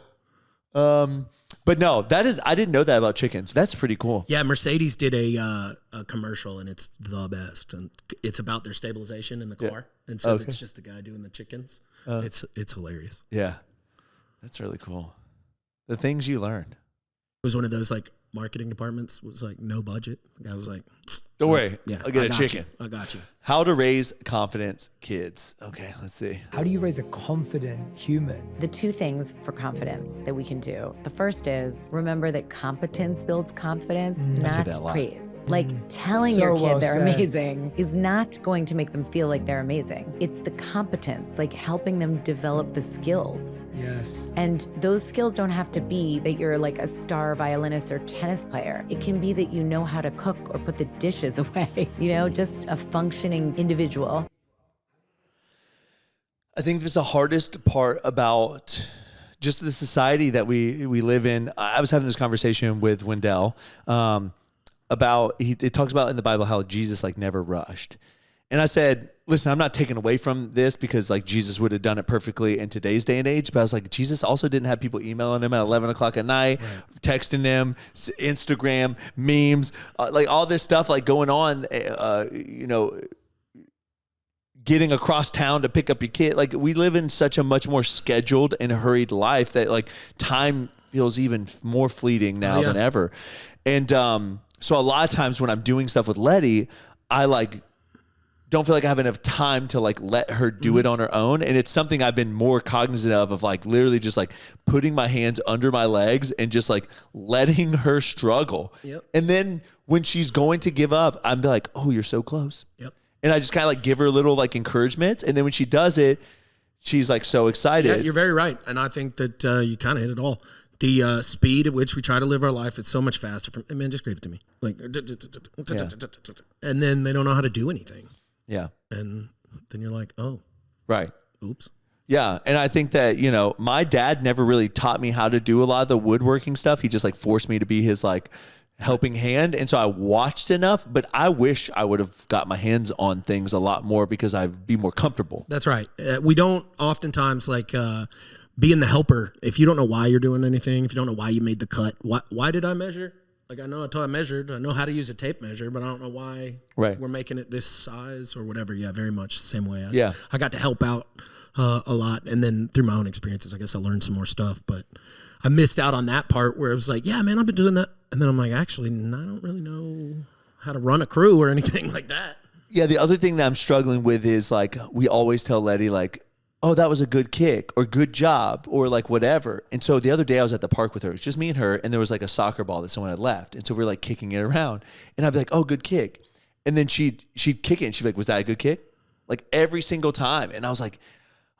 But no, I didn't know that about chickens. That's pretty cool. Yeah, Mercedes did a commercial and it's the best, and it's about their stabilization in the car, and so it's just the guy doing the chickens. It's hilarious. Yeah, that's really cool. The things you learn. It was one of those like marketing departments was like no budget. The guy was like, don't worry, yeah, I'll get a chicken. I got you. How to raise confident kids. Okay, let's see. How do you raise a confident human? The two things for confidence that we can do. The first is remember that competence builds confidence, not praise. Like telling your kid they're amazing is not going to make them feel like they're amazing. It's the competence, like helping them develop the skills. Yes. And those skills don't have to be that you're like a star violinist or tennis player. It can be that you know how to cook or put the dishes away, just a functioning individual. I think that's the hardest part about just the society that we live in. I was having this conversation with Wendell about, it talks about in the Bible how Jesus like never rushed. And I said, listen, I'm not taking away from this because like Jesus would have done it perfectly in today's day and age. But I was like, Jesus also didn't have people emailing him at 11 o'clock at night, texting him, Instagram, memes, like all this stuff like going on, getting across town to pick up your kid. Like we live in such a much more scheduled and hurried life that like time feels even more fleeting now than ever. And so a lot of times when I'm doing stuff with Letty, I like don't feel like I have enough time to like let her do it on her own. And it's something I've been more cognizant of like literally just like putting my hands under my legs and just like letting her struggle. Yep. And then when she's going to give up, I'm like, oh, you're so close. Yep. And I just kind of like give her a little like encouragement. And then when she does it, she's like so excited. Yeah, you're very right. And I think that you kind of hit it all. The speed at which we try to live our life, it's so much faster. Man, just give it to me. Like, and then they don't know how to do anything. Yeah. And then you're like, oh. Right. Oops. Yeah. And I think that, my dad never really taught me how to do a lot of the woodworking stuff. He just like forced me to be his like helping hand. And so I watched enough, but I wish I would have got my hands on things a lot more because I'd be more comfortable. That's right. We don't oftentimes like being the helper. If you don't know why you're doing anything, if you don't know why you made the cut, why did I measure? Like I know I measured, I know how to use a tape measure, but I don't know why we're making it this size or whatever. Yeah, very much the same way. I got to help out a lot. And then through my own experiences, I guess I learned some more stuff, but I missed out on that part where it was like, yeah, man, I've been doing that. And then I'm like, actually, I don't really know how to run a crew or anything like that. Yeah, the other thing that I'm struggling with is like, we always tell Letty like, oh, that was a good kick or good job or like whatever. And so the other day I was at the park with her. It's just me and her. And there was like a soccer ball that someone had left. And so we're like kicking it around. And I'd be like, oh, good kick. And then she'd kick it. And she'd be like, was that a good kick? Like every single time. And I was like,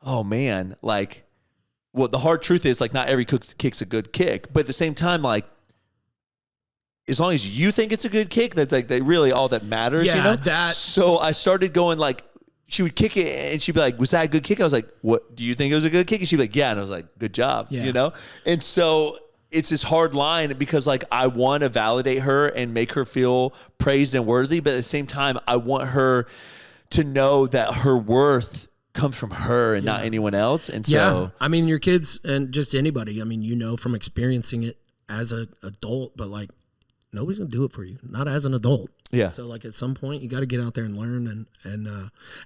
oh man, like, well, the hard truth is like not every kick's a good kick. But at the same time, like, as long as you think it's a good kick, that's like really all that matters. Yeah, So I started going like, she would kick it and she'd be like, was that a good kick? I was like, what, do you think it was a good kick? And she'd be like, yeah. And I was like, good job, And so it's this hard line because like, I want to validate her and make her feel praised and worthy. But at the same time, I want her to know that her worth comes from her and not anyone else. And so, I mean, your kids and just anybody, I mean, from experiencing it as an adult, but like, nobody's going to do it for you, not as an adult. Yeah. So like at some point you got to get out there and learn and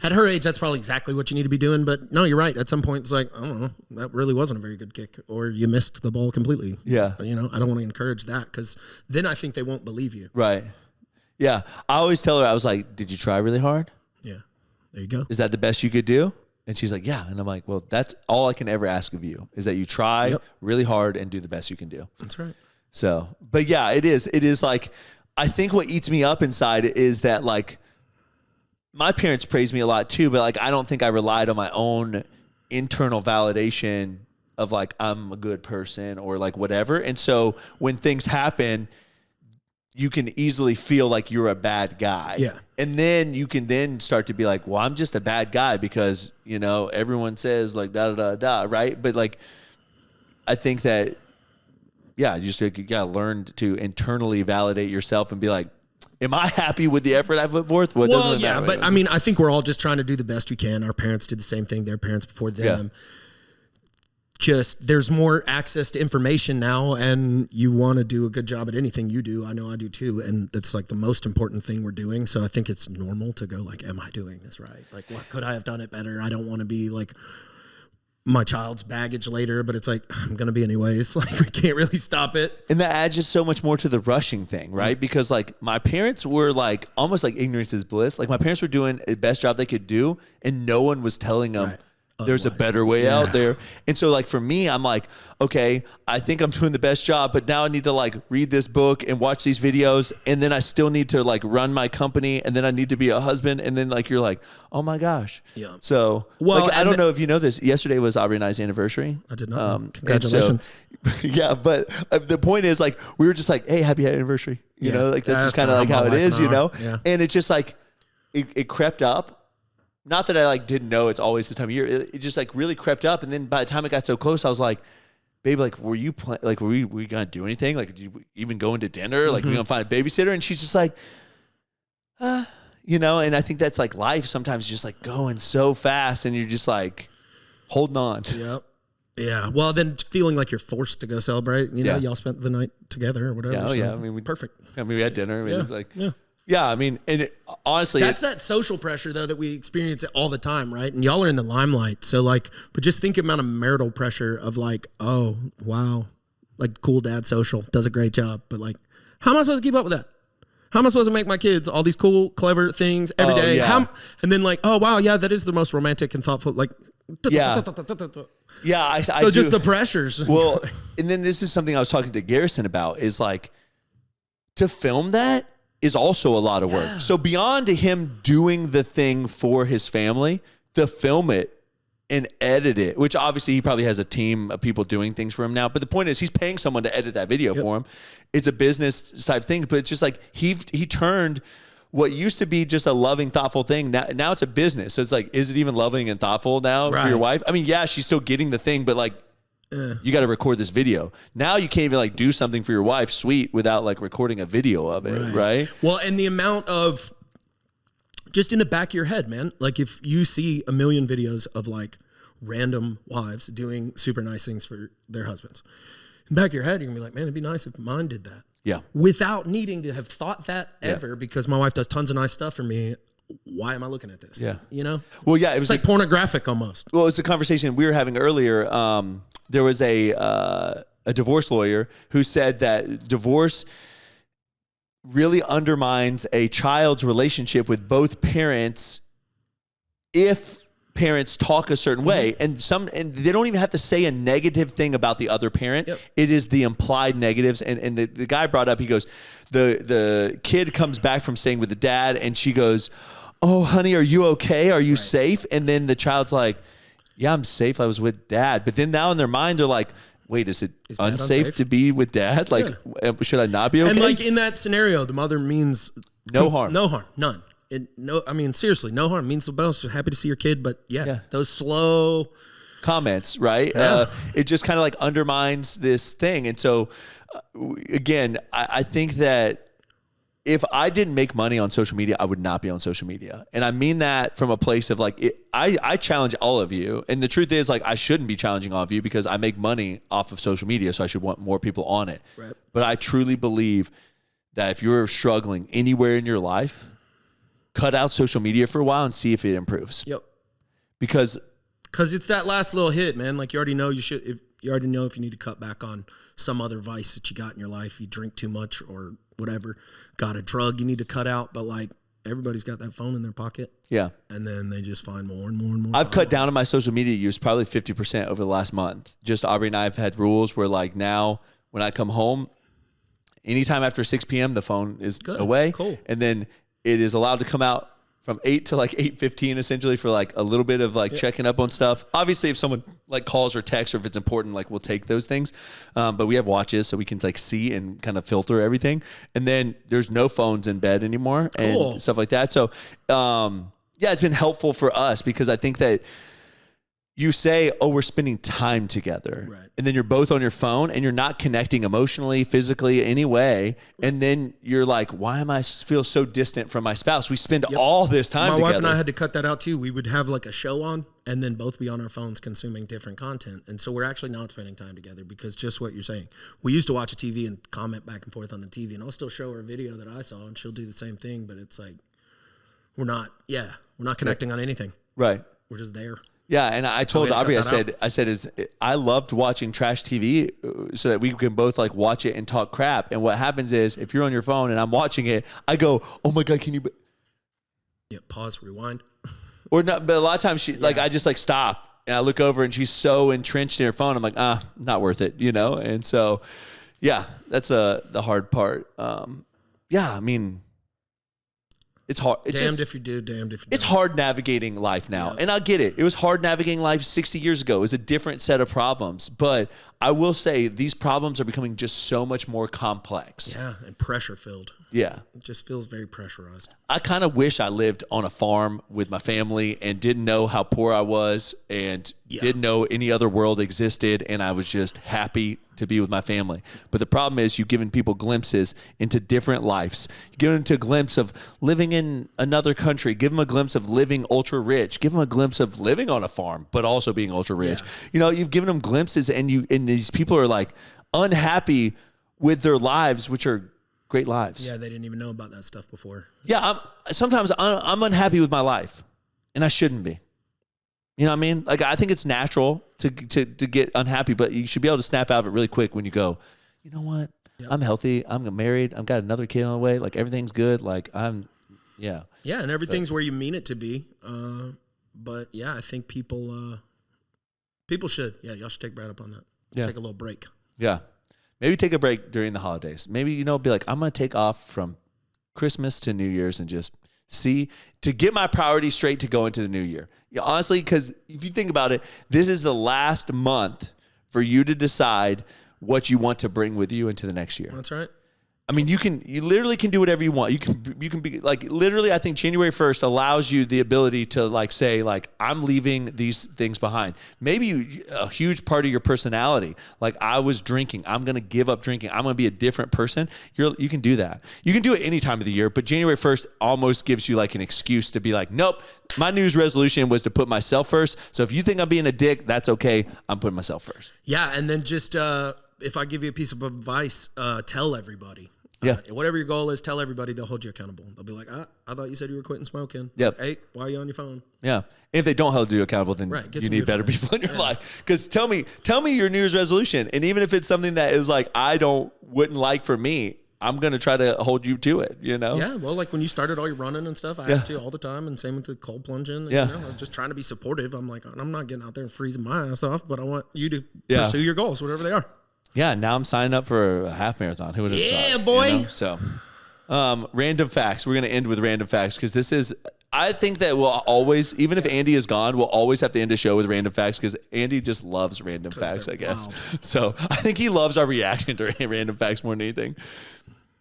at her age, that's probably exactly what you need to be doing. But no, you're right. At some point it's like, I don't know, that really wasn't a very good kick or you missed the ball completely. Yeah. I don't want to encourage that because then I think they won't believe you. Right. Yeah. I always tell her, I was like, did you try really hard? Yeah. There you go. Is that the best you could do? And she's like, yeah. And I'm like, well, that's all I can ever ask of you is that you try really hard and do the best you can do. That's right. So, but yeah, it is like, I think what eats me up inside is that like my parents praised me a lot too, but like, I don't think I relied on my own internal validation of like, I'm a good person or like whatever. And so when things happen, you can easily feel like you're a bad guy. Yeah. And then you can then start to be like, well, I'm just a bad guy because, everyone says like right? But like, I think that, yeah, you got to learn to internally validate yourself and be like, am I happy with the effort I put forth? Well, yeah, but I mean, I think we're all just trying to do the best we can. Our parents did the same thing, their parents before them. Yeah. Just there's more access to information now and you want to do a good job at anything you do. I know I do too. And that's like the most important thing we're doing. So I think it's normal to go like, am I doing this right? Like, what could I have done it better? I don't want to be like my child's baggage later, but it's like, I'm going to be anyways. Like, we can't really stop it. And that adds just so much more to the rushing thing, right? Because like my parents were like almost like ignorance is bliss. Like my parents were doing the best job they could do, and no one was telling them there's a better way out there. And so like for me, I'm like, okay, I think I'm doing the best job, but now I need to like read this book and watch these videos, and then I still need to like run my company, and then I need to be a husband, and then like you're like, oh my gosh. Yeah. So well, like, I don't know if you know this. Yesterday was Aubrey and I's anniversary. I did not. Congratulations. So, yeah, but the point is like we were just like, hey, happy anniversary. You know, like that's just kind of like how it is, you know. Yeah. And it's just like it crept up. Not that I like didn't know it's always this time of year. It just like really crept up, and then by the time it got so close, I was like, "Babe, like, were you like, were we gonna do anything? Like, did you even go into dinner? Like, we gonna find a babysitter?" And she's just like, you know. And I think that's like life. Sometimes just like going so fast, and you're just like holding on. Yep. Yeah. Well, then feeling like you're forced to go celebrate. You know, y'all spent the night together or whatever. Yeah. So yeah. I mean, perfect. I mean, we had dinner. I mean, it was like, yeah. Yeah, I mean, and honestly, that's that social pressure though that we experience it all the time, right? And y'all are in the limelight, so like, but just think about a marital pressure of like, oh wow, like cool dad social does a great job, but like, how am I supposed to keep up with that? How am I supposed to make my kids all these cool, clever things every day? Yeah. And then like, oh wow, yeah, that is the most romantic and thoughtful, like, yeah, I so just do. the pressures. Well, and then this is something I was talking to Garrison about is like to film that is also a lot of work. So beyond him doing the thing for his family, to film it and edit it, which obviously he probably has a team of people doing things for him now. But the point is he's paying someone to edit that video for him. It's a business type thing, but it's just like he turned what used to be just a loving, thoughtful thing. Now it's a business. So it's like, is it even loving and thoughtful now for your wife? I mean, yeah, she's still getting the thing, but like, you got to record this video. Now you can't even like do something for your wife sweet without like recording a video of it, right? Well, and the amount of just in the back of your head, man, like if you see a million videos of like random wives doing super nice things for their husbands, in the back of your head, you're gonna be like, man, it'd be nice if mine did that. Yeah. Without needing to have thought that ever, because my wife does tons of nice stuff for me. Why am I looking at this? Yeah. You know? Well, yeah, it was like pornographic almost. Well, it's a conversation we were having earlier. There was a divorce lawyer who said that divorce really undermines a child's relationship with both parents if parents talk a certain way, and they don't even have to say a negative thing about the other parent. It is the implied negatives. And the guy brought up, he goes, the kid comes back from staying with the dad, and she goes, "Oh, honey, are you okay? Are you safe?" And then the child's like, "Yeah, I'm safe. I was with dad." But then now in their mind, they're like, wait, is it unsafe to be with dad? Like, should I not be okay? And like in that scenario, the mother means no harm. No harm. None. I mean, seriously, no harm means the best. Happy to see your kid, but those slow comments, right? Yeah. It just kind of like undermines this thing. And so, again, I think that if I didn't make money on social media, I would not be on social media. And I mean that from a place of like, I challenge all of you. And the truth is, like, I shouldn't be challenging all of you because I make money off of social media. So I should want more people on it. Right. But I truly believe that if you're struggling anywhere in your life, cut out social media for a while and see if it improves. Yep. Because it's that last little hit, man. Like you already know if you need to cut back on some other vice that you got in your life. You drink too much or whatever, got a drug you need to cut out, but like everybody's got that phone in their pocket. Yeah. And then they just find more and more and more. I've cut down on my social media use probably 50% over the last month. Just Aubrey and I have had rules where like now when I come home, anytime after 6 p.m., the phone is away. Cool. And then it is allowed to come out from 8 to like 8:15 essentially for like a little bit of like checking up on stuff. Obviously, if someone like calls or texts or if it's important, like we'll take those things. But we have watches so we can like see and kind of filter everything. And then there's no phones in bed anymore and stuff like that. So yeah, it's been helpful for us because I think that you say, oh, we're spending time together. Right. And then you're both on your phone and you're not connecting emotionally, physically, any way. And then you're like, why am I feel so distant from my spouse? We spend all this time together. My wife and I had to cut that out too. We would have like a show on and then both be on our phones consuming different content. And so we're actually not spending time together because just what you're saying. We used to watch a TV and comment back and forth on the TV, and I'll still show her a video that I saw and she'll do the same thing. But it's like, we're not connecting on anything. Right. We're just there. Yeah, and I told Aubrey, I loved watching trash TV so that we can both like watch it and talk crap. And what happens is if you're on your phone and I'm watching it, I go, "Oh my God, can you?" Yeah, pause, rewind. Or not, but a lot of times I just like stop and I look over and she's so entrenched in her phone. I'm like, not worth it, you know? And so, yeah, that's the hard part. I mean, it's hard. Damned if you do, damned if you don't. It's hard navigating life now. Yeah. And I get it. It was hard navigating life 60 years ago. It was a different set of problems. But I will say these problems are becoming just so much more complex. Yeah, and pressure filled. Yeah. It just feels very pressurized. I kind of wish I lived on a farm with my family and didn't know how poor I was and didn't know any other world existed, and I was just happy to be with my family. But the problem is you've given people glimpses into different lives. You give them a glimpse of living in another country. Give them a glimpse of living ultra rich. Give them a glimpse of living on a farm, but also being ultra rich. Yeah. You know, you've given them glimpses, and these people are like unhappy with their lives, which are great lives. Yeah, they didn't even know about that stuff before. Yeah, sometimes I'm unhappy with my life, and I shouldn't be. You know what I mean? Like, I think it's natural to get unhappy, but you should be able to snap out of it really quick when you go, you know what? Yep. I'm healthy. I'm married. I've got another kid on the way. Like, everything's good. Like, yeah. Yeah, and everything's where you mean it to be. But, yeah, I think people should. Yeah, y'all should take Brad up on that. Yeah. Take a little break. Yeah. Maybe take a break during the holidays. Maybe, be like, I'm going to take off from Christmas to New Year's and just to get my priorities straight to go into the new year. Yeah, honestly, because if you think about it, this is the last month for you to decide what you want to bring with you into the next year. That's right. I mean, you literally can do whatever you want. You can be like, literally, I think January 1st allows you the ability to like say like, I'm leaving these things behind. Maybe a huge part of your personality, like I was drinking, I'm going to give up drinking. I'm going to be a different person. You can do that. You can do it any time of the year, but January 1st almost gives you like an excuse to be like, nope, my New Year's resolution was to put myself first. So if you think I'm being a dick, that's okay. I'm putting myself first. Yeah. And then just, if I give you a piece of advice, tell everybody. Yeah. Whatever your goal is, tell everybody. They'll hold you accountable. They'll be like, I thought you said you were quitting smoking. Yep. Hey, why are you on your phone? Yeah. If they don't hold you accountable, then you need better people in your life. Because tell me your New Year's resolution. And even if it's something that is like, wouldn't like for me, I'm going to try to hold you to it, you know? Yeah. Well, like when you started all your running and stuff, I asked you all the time, and same with the cold plunging. Yeah. I was just trying to be supportive. I'm like, I'm not getting out there and freezing my ass off, but I want you to pursue your goals, whatever they are. Yeah. Now I'm signing up for a half marathon. Who would have thought? Yeah, boy. You know? So... random facts. We're going to end with random facts because this is, I think that we'll always, even if Andy is gone, we'll always have to end a show with random facts because Andy just loves random facts, I guess. Wild. So I think he loves our reaction to random facts more than anything.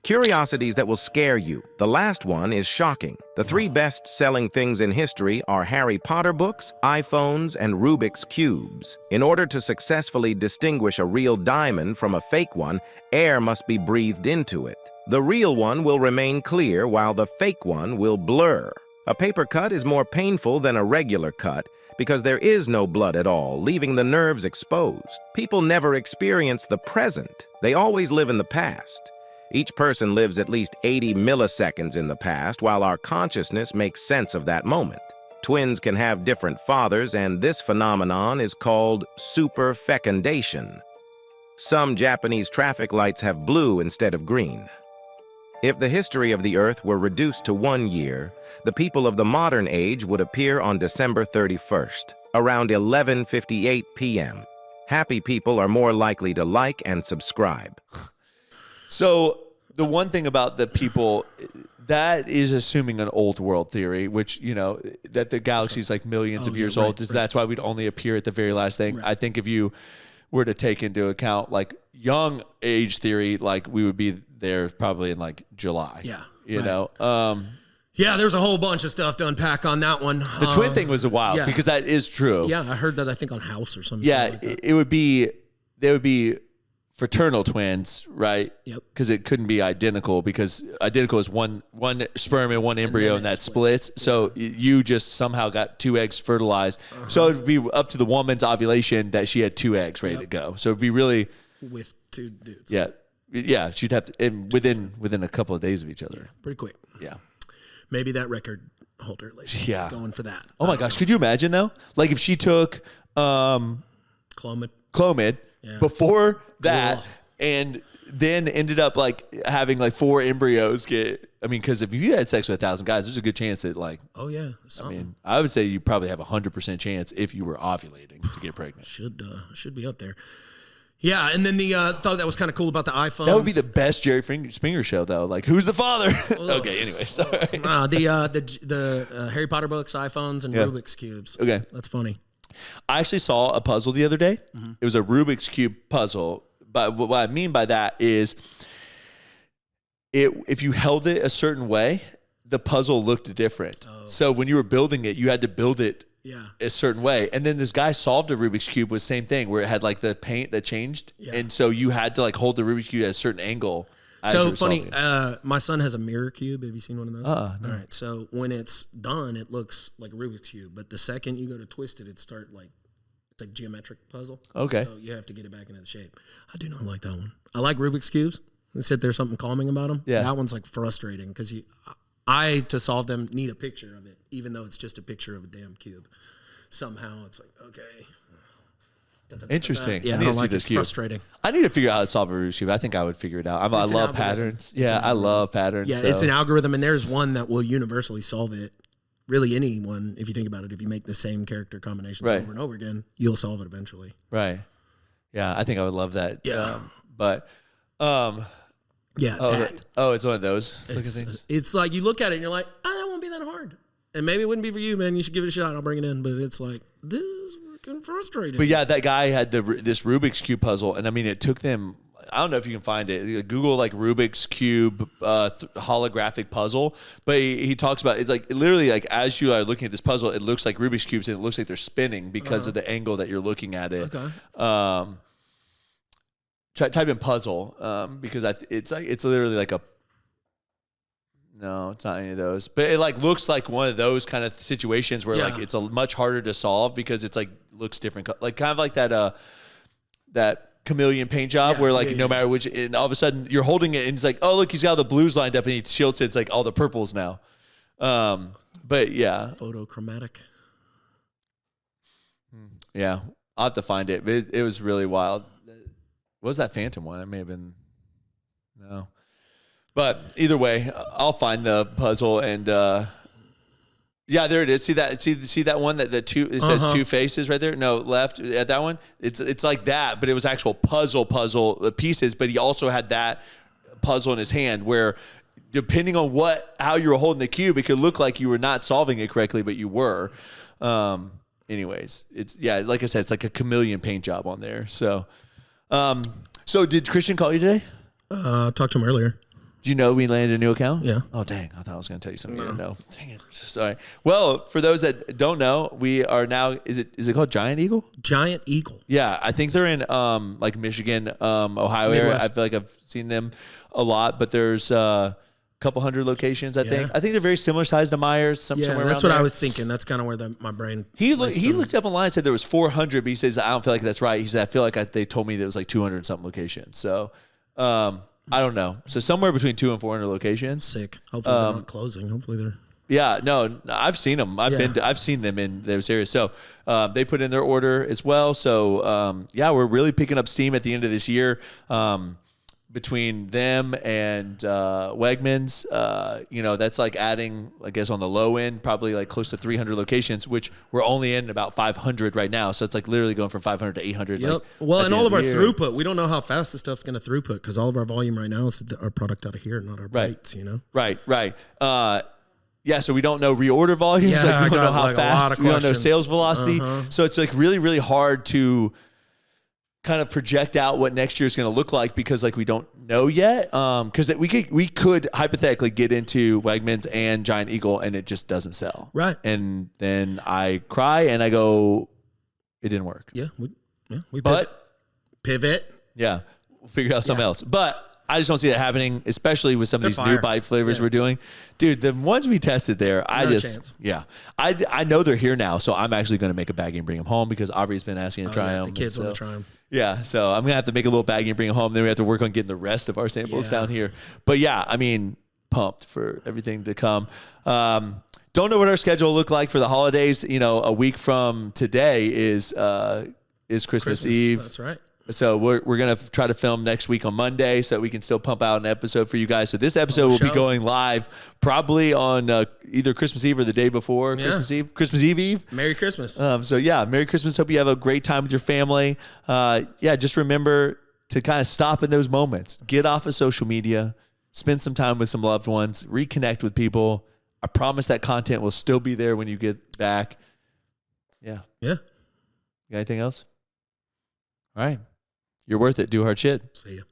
Curiosities that will scare you. The last one is shocking. The 3 best-selling things in history are Harry Potter books, iPhones, and Rubik's Cubes. In order to successfully distinguish a real diamond from a fake one, air must be breathed into it. The real one will remain clear while the fake one will blur. A paper cut is more painful than a regular cut because there is no blood at all, leaving the nerves exposed. People never experience the present. They always live in the past. Each person lives at least 80 milliseconds in the past, while our consciousness makes sense of that moment. Twins can have different fathers, and this phenomenon is called superfecundation. Some Japanese traffic lights have blue instead of green. If the history of the Earth were reduced to 1 year, the people of the modern age would appear on December 31st, around 11:58 p.m. Happy people are more likely to like and subscribe. So the one thing about the people, that is assuming an old world theory, which, that the galaxy is like millions of years old. That's why we'd only appear at the very last thing. Right. I think if you were to take into account like young age theory, like we would be there probably in like July. Yeah. You know? Yeah, there's a whole bunch of stuff to unpack on that one. The twin thing was wild because that is true. Yeah, I heard that, I think, on House or something. Yeah, like that. they would be fraternal twins, right? Yep. Because it couldn't be identical because identical is one sperm and one embryo and that splits. Yeah. So you just somehow got 2 eggs fertilized. Uh-huh. So it'd be up to the woman's ovulation that she had 2 eggs ready to go. So it'd be really... With 2 dudes. Yeah. Yeah, she'd have to... And within a couple of days of each other. Yeah, pretty quick. Yeah. Maybe that record holder lady is going for that. Oh my gosh, could you imagine though? Like if she took Clomid before that and then ended up like having like 4 embryos get. I mean, because if you had sex with 1,000 guys, there's a good chance that like. Oh yeah. I mean, I would say you probably have 100% chance if you were ovulating to get pregnant. Should be up there. Yeah, and then the thought that was kind of cool about the iPhones. That would be the best Jerry Springer show, though. Like, who's the father? Okay, anyway, sorry. The Harry Potter books, iPhones, and Rubik's cubes. Okay, that's funny. I actually saw a puzzle the other day. Mm-hmm. It was a Rubik's cube puzzle, but what I mean by that is, if you held it a certain way, the puzzle looked different. Oh. So when you were building it, you had to build it. A certain way. And then this guy solved a Rubik's Cube with the same thing where it had like the paint that changed. Yeah. And so you had to like hold the Rubik's Cube at a certain angle. So funny, my son has a mirror cube. Have you seen one of those? No. All right. So when it's done, it looks like a Rubik's Cube. But the second you go to twist it, it's like geometric puzzle. Okay. So you have to get it back into the shape. I do not like that one. I like Rubik's Cubes. There's something calming about them. Yeah. That one's like frustrating because to solve them, need a picture of it, even though it's just a picture of a damn cube. Somehow it's like, okay. Interesting. Yeah, I need to see this cube. Frustrating. I need to figure out how to solve a Rubik's Cube. I think I would figure it out. I love patterns. Yeah, I love patterns. Yeah, it's an algorithm, and there's one that will universally solve it. Really, anyone, if you think about it, if you make the same character combinations over and over again, you'll solve it eventually. Right. Yeah, I think I would love that. Yeah. Yeah. It's one of those. It's like you look at it and you're like, that won't be that hard. And maybe it wouldn't be for you, man. You should give it a shot. I'll bring it in. But it's like, this is freaking frustrating. But yeah, that guy had this Rubik's Cube puzzle. And I mean, it took them, I don't know if you can find it. Google like Rubik's Cube holographic puzzle. But he talks about, it's like literally like as you are looking at this puzzle, it looks like Rubik's Cubes and it looks like they're spinning because of the angle that you're looking at it. Okay. Type in puzzle because it's literally like no, it's not any of those, but it like looks like one of those kind of situations where like it's a much harder to solve because it's like looks different, like kind of like that chameleon paint job where like no matter which, and all of a sudden you're holding it and it's like, oh look, he's got all the blues lined up and he tilts it, it's like all the purples now. But yeah, photochromatic. Yeah, I'll have to find it. But it was really wild. What was that Phantom one? It may have been no. But either way, I'll find the puzzle and yeah, there it is. See that one that two it says two faces right there? No, left at that one. It's like that, but it was actual puzzle pieces, but he also had that puzzle in his hand where depending on how you were holding the cube, it could look like you were not solving it correctly, but you were. Anyways, it's like I said, it's like a chameleon paint job on there. So so did Christian call you today? Talked to him earlier. Do you know we landed a new account? Yeah. Oh, dang. I thought I was going to tell you something you didn't know. Dang it. Sorry. Well, for those that don't know, we are now, is it called Giant Eagle? Giant Eagle. Yeah. I think they're in like Michigan, Ohio Midwest area. I feel like I've seen them a lot, but there's a couple hundred locations, I think. I think they're very similar size to Myers. Somewhere that's what there. I was thinking. That's kind of where my brain. He looked up online and said there was 400, but he says, I don't feel like that's right. He said, I feel like they told me there was like 200 and something locations. So, I don't know. So somewhere between 200 and 400 locations. Sick. Hopefully they're not closing. Hopefully they're. Yeah, no, I've seen them. I've seen them in those areas. So they put in their order as well. So we're really picking up steam at the end of this year. Between them and Wegmans, that's like adding, I guess, on the low end, probably like close to 300 locations, which we're only in about 500 right now. So it's like literally going from 500 to 800. Yep. Well, and all of our throughput, we don't know how fast this stuff's going to throughput because all of our volume right now is our product out of here, not our bites, Right. So we don't know reorder volumes. Yeah, we don't know how fast. We don't know sales velocity. So it's like really, really hard to kind of project out what next year is going to look like because like we don't know yet. Because we could hypothetically get into Wegmans and Giant Eagle and it just doesn't sell. Right. And then I cry and I go, it didn't work. Yeah. We pivot. Yeah. We'll figure out something else. But I just don't see that happening, especially with some of these new bite flavors we're doing. Dude, the ones we tested there, I know they're here now, so I'm actually going to make a baggie and bring them home because Aubrey's been asking to try them. The kids want to try them. Yeah, so I'm going to have to make a little baggie and bring them home. Then we have to work on getting the rest of our samples down here. But yeah, I mean, pumped for everything to come. Don't know what our schedule will look like for the holidays. You know, a week from today is Christmas Eve. That's right. So we're going to try to film next week on Monday so that we can still pump out an episode for you guys. So this episode will be going live probably on either Christmas Eve or the day before Christmas Eve. Merry Christmas. So yeah, Merry Christmas. Hope you have a great time with your family. Just remember to kind of stop in those moments. Get off of social media. Spend some time with some loved ones. Reconnect with people. I promise that content will still be there when you get back. Yeah. Yeah. You got anything else? All right. You're worth it. Do hard shit. See ya.